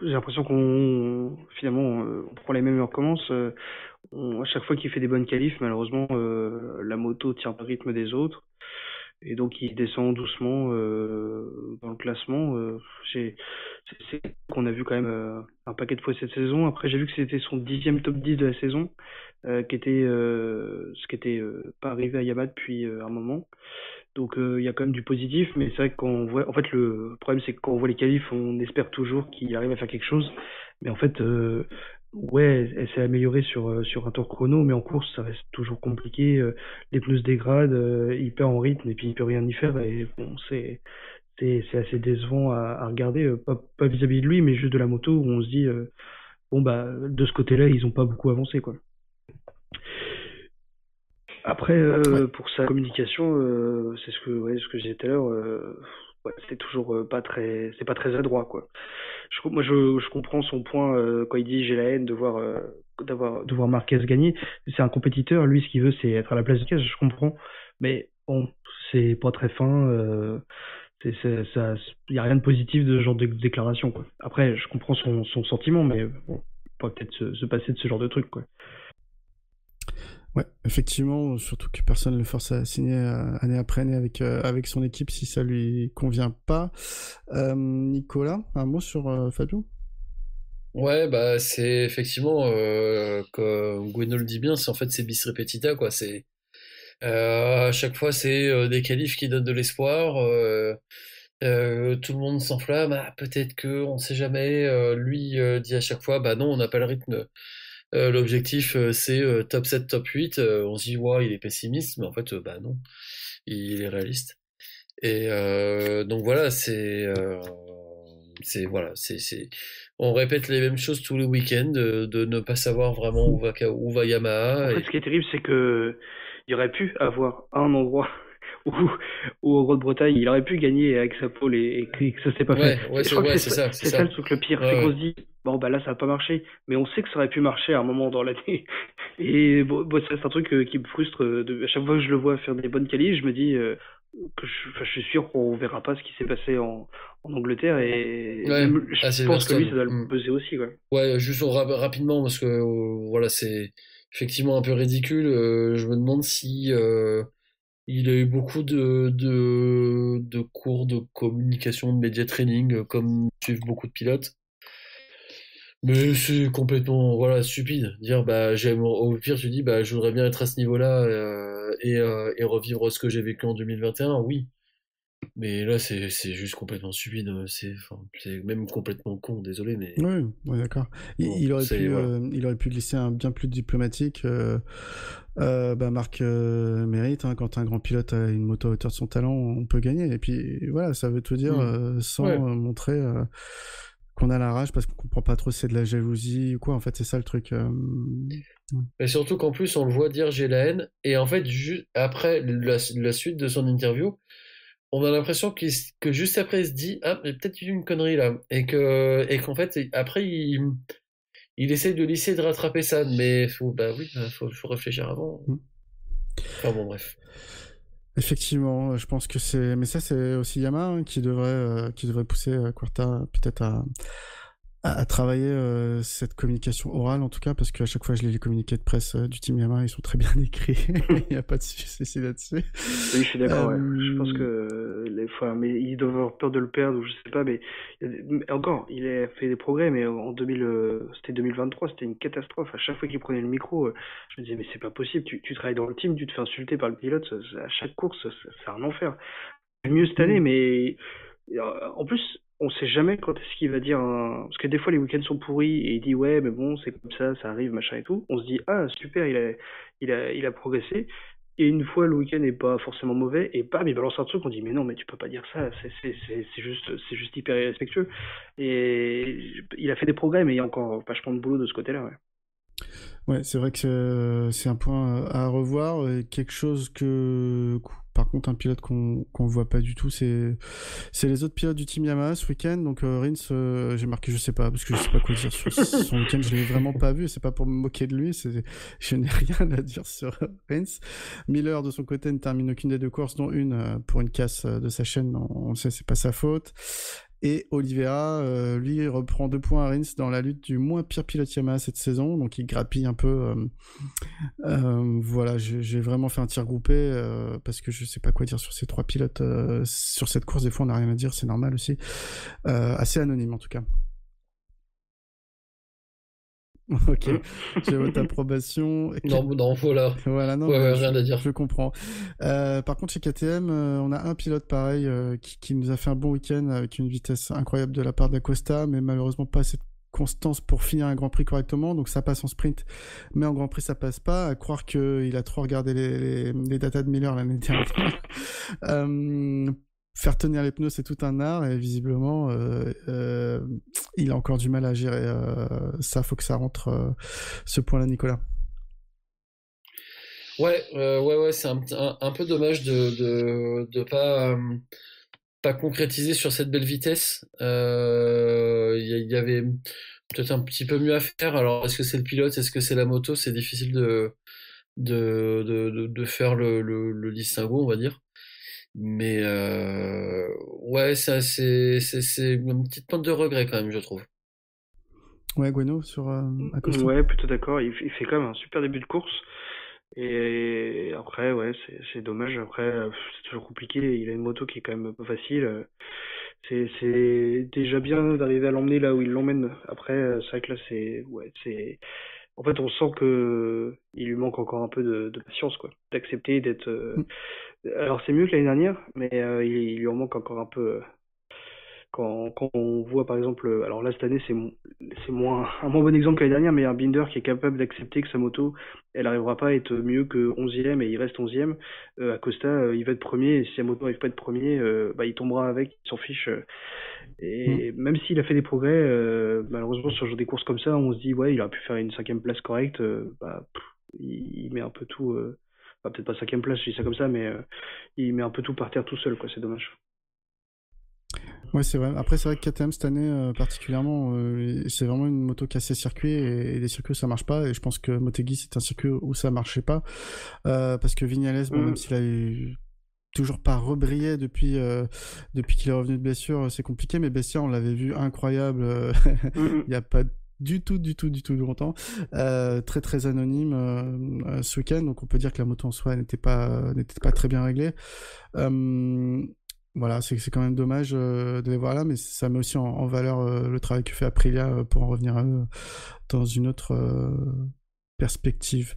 J'ai l'impression qu'on finalement on prend les mêmes et on recommence. À chaque fois qu'il fait des bonnes qualifs, malheureusement, la moto tient pas le rythme des autres. Et donc il descend doucement dans le classement. C'est qu'on a vu quand même un paquet de fois cette saison. Après j'ai vu que c'était son 10e top 10 de la saison, qui était ce qui était pas arrivé à Yamaha depuis un moment. Donc il y a quand même du positif, mais c'est vrai que quand on voit, en fait le problème c'est que quand on voit les qualifs, on espère toujours qu'il arrive à faire quelque chose. Mais en fait ouais, elle s'est améliorée sur un tour chrono, mais en course, ça reste toujours compliqué. Les pneus se dégradent, il perd en rythme et puis il peut rien y faire. Et bon, c'est assez décevant à regarder, pas vis-à-vis de lui, mais juste de la moto où on se dit bon bah de ce côté-là, ils ont pas beaucoup avancé quoi. Après, pour sa communication, c'est ce que je disais tout à l'heure. Ouais, c'est toujours c'est pas très adroit quoi. Moi, je comprends son point quand il dit j'ai la haine de voir Marquez gagner. C'est un compétiteur, lui, ce qu'il veut, c'est être à la place de Marquez. Je comprends, mais bon, c'est pas très fin. Il y a rien de positif de ce genre de déclaration quoi. Après, je comprends son sentiment, mais bon, on pourrait peut-être se passer de ce genre de truc quoi. Ouais, effectivement, surtout que personne ne le force à signer année après année avec son équipe si ça lui convient pas. Nicolas, un mot sur Fabio? Ouais, bah c'est effectivement, comme Gueno le dit bien, c'est en fait c'est bis repetita quoi. C'est à chaque fois c'est des qualifs qui donnent de l'espoir. Tout le monde s'enflamme. Ah, peut-être que, on sait jamais. Lui dit à chaque fois, bah non, on n'a pas le rythme. L'objectif c'est top 7, top 8. On se dit, ouais, il est pessimiste, mais en fait, bah non, il est réaliste. Et donc voilà, voilà, on répète les mêmes choses tous les week-ends, de ne pas savoir vraiment où va Yamaha. En fait, ce qui est terrible, c'est que il aurait pu avoir un endroit où au Grande-Bretagne, il aurait pu gagner avec sa pole et que ça s'est pas fait. Ouais, Je crois que c'est ça. c'est ça le truc le pire, c'est qu'on se dit bon bah là ça a pas marché, mais on sait que ça aurait pu marcher à un moment dans l'année. Et bon, c'est un truc qui me frustre. À chaque fois que je le vois faire des bonnes qualifs, je me dis que je suis sûr qu'on verra pas ce qui s'est passé en Angleterre et même, je pense que lui ça doit le peser aussi quoi. Ouais, juste rapidement parce que voilà, c'est effectivement un peu ridicule. Je me demande si il a eu beaucoup de cours de communication, de média training, comme suivent beaucoup de pilotes. Mais c'est complètement, voilà, stupide. Dire, bah, au pire, tu dis, bah, je voudrais bien être à ce niveau-là, et revivre ce que j'ai vécu en 2021, oui. Mais là, c'est juste complètement stupide. C'est même complètement con, désolé, mais. Oui, ouais, d'accord. Il aurait pu glisser un bien plus diplomatique. Marc mérite, hein, quand un grand pilote a une moto à hauteur de son talent, on peut gagner. Et puis voilà, ça veut tout dire sans montrer qu'on a la rage parce qu'on comprend pas trop si c'est de la jalousie ou quoi. En fait, c'est ça le truc. Et surtout qu'en plus, on le voit dire j'ai la haine. Et en fait, après la suite de son interview, on a l'impression que juste après, il se dit ah, j'ai peut-être eu une connerie là. Et qu'en fait, après, il essaie de lisser, de rattraper ça. Mais faut réfléchir avant. Enfin bon, bref. Effectivement, je pense que c'est... Mais ça, c'est aussi Yamaha qui devrait pousser Quarta peut-être à travailler cette communication orale, en tout cas, parce qu'à chaque fois, je lis les communiqués de presse du team Yamaha, ils sont très bien écrits. Il n'y a pas de souci là-dessus. Oui, je suis d'accord. Ouais. Je pense que les fois, mais ils doivent avoir peur de le perdre, ou je sais pas. Mais encore, il a fait des progrès, mais c'était 2023, c'était une catastrophe. À chaque fois qu'il prenait le micro, je me disais mais c'est pas possible. Tu travailles dans le team, tu te fais insulter par le pilote. À chaque course, c'est un enfer. C'est mieux cette année, mais en plus. on sait jamais quand est-ce qu'il va dire parce que des fois les week-ends sont pourris et il dit ouais mais bon c'est comme ça arrive machin et tout. On se dit ah super il a progressé. Et une fois le week-end n'est pas forcément mauvais et bam il balance un truc on dit mais non mais tu peux pas dire ça c'est juste hyper irrespectueux. Et il a fait des progrès mais il y a encore vachement de boulot de ce côté-là ouais. Ouais, c'est vrai que c'est un point à revoir. Et quelque chose par contre, un pilote qu'on voit pas du tout, c'est les autres pilotes du team Yamaha ce week-end. Donc Rins, j'ai marqué, je sais pas, parce que je sais pas quoi dire sur son week-end. Je l'ai vraiment pas vu. Et c'est pas pour me moquer de lui. Je n'ai rien à dire sur Rins. Miller de son côté ne termine aucune des deux courses, dont une pour une casse de sa chaîne. On le sait, c'est pas sa faute. Et Oliveira, lui, reprend 2 points à Rins dans la lutte du moins pire pilote Yamaha cette saison, donc il grappille un peu. Voilà, j'ai vraiment fait un tir groupé parce que je sais pas quoi dire sur ces 3 pilotes. Sur cette course, des fois, on n'a rien à dire, c'est normal aussi. Assez anonyme en tout cas. Ok, j'ai votre approbation. Non, voilà. Voilà, non, ouais, rien à dire. Je comprends. Par contre, chez KTM, on a un pilote pareil qui nous a fait un bon week-end avec une vitesse incroyable de la part d'Acosta, mais malheureusement pas cette constance pour finir un Grand Prix correctement. Donc ça passe en sprint, mais en Grand Prix ça passe pas. À croire qu'il a trop regardé les datas de Miller l'année dernière. Faire tenir les pneus, c'est tout un art et visiblement, il a encore du mal à gérer ça. Faut que ça rentre ce point-là, Nicolas. Ouais, c'est un peu dommage de pas concrétiser sur cette belle vitesse. Il y avait peut-être un petit peu mieux à faire. Alors, est-ce que c'est le pilote, est-ce que c'est la moto? C'est difficile de faire le distinguo, on va dire. Mais ouais, c'est une petite pointe de regret quand même, je trouve. Ouais, Gueno sur Acosta. Ouais, plutôt d'accord. Il fait quand même un super début de course. Et après, ouais, c'est dommage. Après, c'est toujours compliqué. Il a une moto qui est quand même pas facile. C'est déjà bien d'arriver à l'emmener là où il l'emmène. Après, c'est vrai que là, c'est. En fait, on sent que il lui manque encore un peu de patience, quoi. D'accepter d'être. Alors, c'est mieux que l'année dernière, mais il lui en manque encore un peu. Quand on voit par exemple, alors là cette année c'est un moins bon exemple que l'année dernière, mais un Binder qui est capable d'accepter que sa moto elle arrivera pas à être mieux que 11e et il reste 11e. Acosta il va être premier et si sa moto n'arrive pas à être premier, bah, il tombera avec, il s'en fiche. Et même s'il a fait des progrès, malheureusement sur des courses comme ça, on se dit ouais il aurait pu faire une 5e place correcte, il met un peu tout, peut-être pas 5e place, je dis ça comme ça, mais il met un peu tout par terre tout seul quoi, c'est dommage. Ouais, c'est vrai. Après, c'est vrai que KTM cette année particulièrement, c'est vraiment une moto cassée circuit et les circuits où ça marche pas. Et je pense que Motegi c'est un circuit où ça marchait pas parce que Vignales, bon, même s'il a toujours pas rebrillé depuis qu'il est revenu de blessure, c'est compliqué. Mais Bestia, on l'avait vu incroyable. Il y a pas du tout longtemps. Très très anonyme ce week-end. Donc on peut dire que la moto en soi n'était pas très bien réglée. Voilà, c'est quand même dommage de les voir là, mais ça met aussi en valeur le travail que fait Aprilia pour en revenir à eux dans une autre perspective.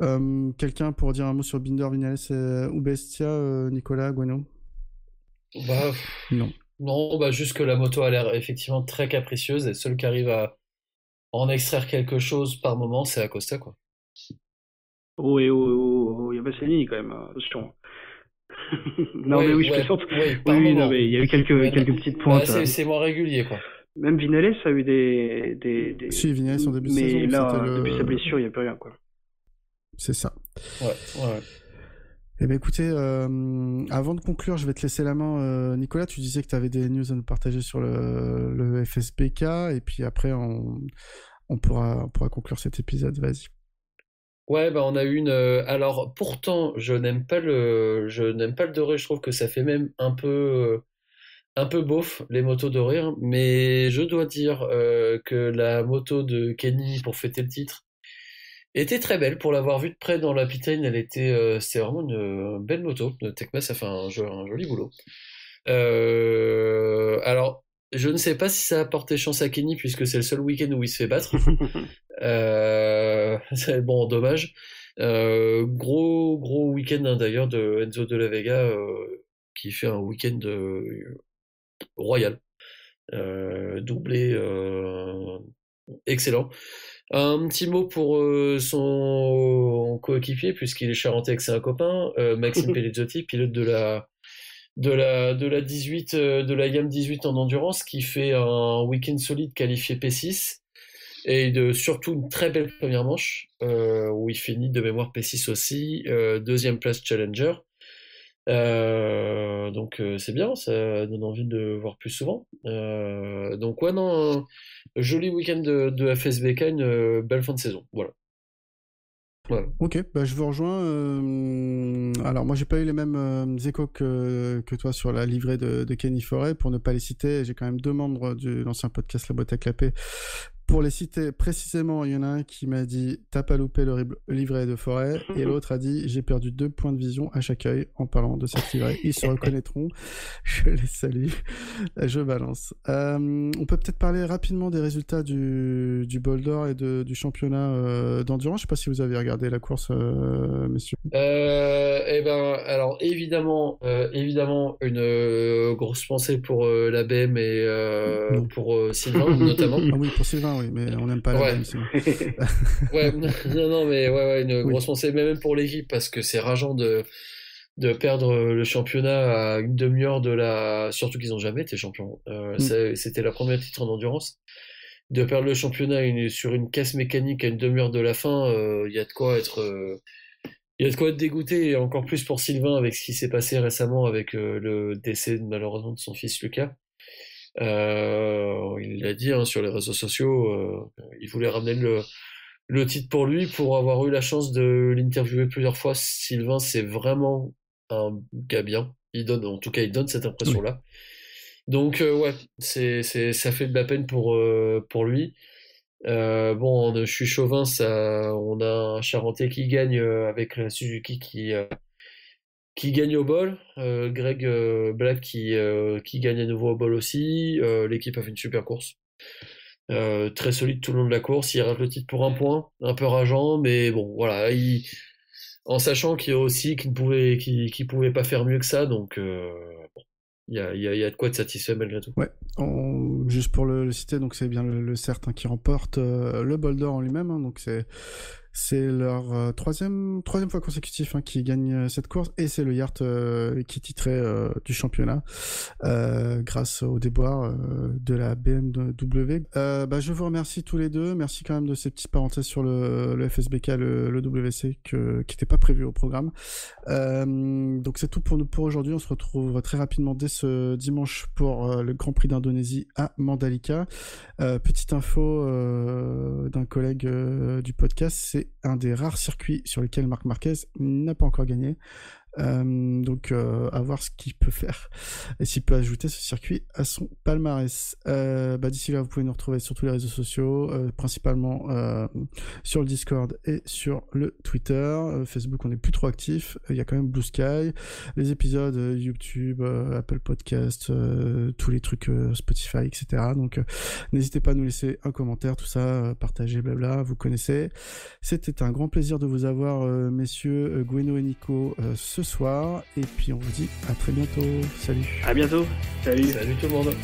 Quelqu'un pour dire un mot sur Binder, Vignales ou Bestia, Nicolas, Gueno? Bah, non. Non, bah juste que la moto a l'air effectivement très capricieuse et seul qui arrive à en extraire quelque chose par moment, c'est Acosta, quoi. Oh, il y a Bassani quand même, attention. Non oui, mais oui, je ouais, plaisante. oui, Oui, non mais il y a eu quelques petites pointes. C'est moins régulier, quoi. Même Vignales a eu des... Si, Vignales en début de saison. Mais là, depuis sa blessure, il n'y a plus rien, quoi. C'est ça. Ouais. Eh bien écoutez, avant de conclure, je vais te laisser la main. Nicolas, tu disais que tu avais des news à nous partager sur le FSBK, et puis après on pourra conclure cet épisode, vas-y. Ouais, bah on a eu une. Alors pourtant, je n'aime pas le doré. Je trouve que ça fait même un peu beauf les motos dorées, hein. Mais je dois dire que la moto de Kenny pour fêter le titre était très belle. Pour l'avoir vue de près dans la pit-lane, c'est vraiment une belle moto. Tecmas a fait un joli boulot. Alors, je ne sais pas si ça a porté chance à Kenny puisque c'est le seul week-end où il se fait battre. Bon, dommage. Gros week-end hein, d'ailleurs de Enzo de la Vega qui fait un week-end royal. doublé excellent. Un petit mot pour son coéquipier, puisqu'il est charentais et que c'est un copain, Maxime Pelizzotti, pilote de la 18 de la gamme 18 en endurance, qui fait un week-end solide qualifié P6 et surtout une très belle première manche où il finit de mémoire P6 aussi, deuxième place challenger. Donc c'est bien, ça donne envie de voir plus souvent. Donc ouais, non, un joli week-end de FSBK, une belle fin de saison. Voilà. Ouais. Ok, bah je vous rejoins. Alors moi j'ai pas eu les mêmes échos que toi sur la livrée de Kenny Forêt. Pour ne pas les citer, j'ai quand même 2 membres de l'ancien podcast La Boîte à Clapper. Pour les citer précisément, il y en a un qui m'a dit « T'as pas loupé le livret de Forêt » et l'autre a dit « J'ai perdu 2 points de vision à chaque œil en parlant de cette livrée. » Ils se reconnaîtront. Je les salue. Je balance. On peut peut-être parler rapidement des résultats du Bol d'Or et du championnat d'endurance. Je sais pas si vous avez regardé la course, messieurs. Alors évidemment, une grosse pensée pour la BM et pour Sylvain notamment. Ah oui, pour Sylvain, oui, mais on n'aime pas la BM sinon. Non, mais une grosse pensée même pour l'équipe, parce que c'est rageant de perdre le championnat à une demi-heure de surtout qu'ils n'ont jamais été champions. C'était la première titre en endurance. De perdre le championnat sur une casse mécanique à une demi-heure de la fin, il y a de quoi être dégoûté, et encore plus pour Sylvain avec ce qui s'est passé récemment avec le décès malheureusement de son fils Lucas. Il l'a dit sur les réseaux sociaux, il voulait ramener le titre pour lui, pour avoir eu la chance de l'interviewer plusieurs fois. Sylvain, c'est vraiment un gars bien. Il donne cette impression-là. Donc ça fait de la peine pour lui. Je suis chauvin, on a un Charentais qui gagne avec la Suzuki qui gagne au bol, Greg Black qui gagne à nouveau au bol aussi. L'équipe a fait une super course, très solide tout le long de la course. Il rate le titre pour un point, un peu rageant, mais bon voilà, en sachant qu'il ne pouvait pas faire mieux que ça, donc il y a de quoi être satisfait malgré tout. Ouais, juste pour le citer, donc c'est bien le CERT qui remporte le Bol d'Or en lui-même, donc c'est leur troisième fois consécutif qu'ils gagnent cette course, et c'est le Yacht qui est titré du championnat grâce au déboire de la BMW. Je vous remercie tous les deux. Merci quand même de ces petites parenthèses sur le FSBK, le WC qui n'était pas prévu au programme. Donc c'est tout pour nous pour aujourd'hui. On se retrouve très rapidement dès ce dimanche pour le Grand Prix d'Indonésie à Mandalika. Petite info d'un collègue du podcast, c'est un des rares circuits sur lesquels Marc Marquez n'a pas encore gagné. Donc à voir ce qu'il peut faire et s'il peut ajouter ce circuit à son palmarès. D'ici là, vous pouvez nous retrouver sur tous les réseaux sociaux, principalement sur le Discord et sur le Twitter. Facebook, on n'est plus trop actif. Il y a quand même Blue Sky, les épisodes YouTube, Apple Podcast, tous les trucs Spotify, etc. Donc n'hésitez pas à nous laisser un commentaire, tout ça, partager, blabla, vous connaissez. C'était un grand plaisir de vous avoir, messieurs Gweno et Nico, ce soir, et puis on vous dit à très bientôt. Salut. À bientôt. Salut. Salut tout le monde.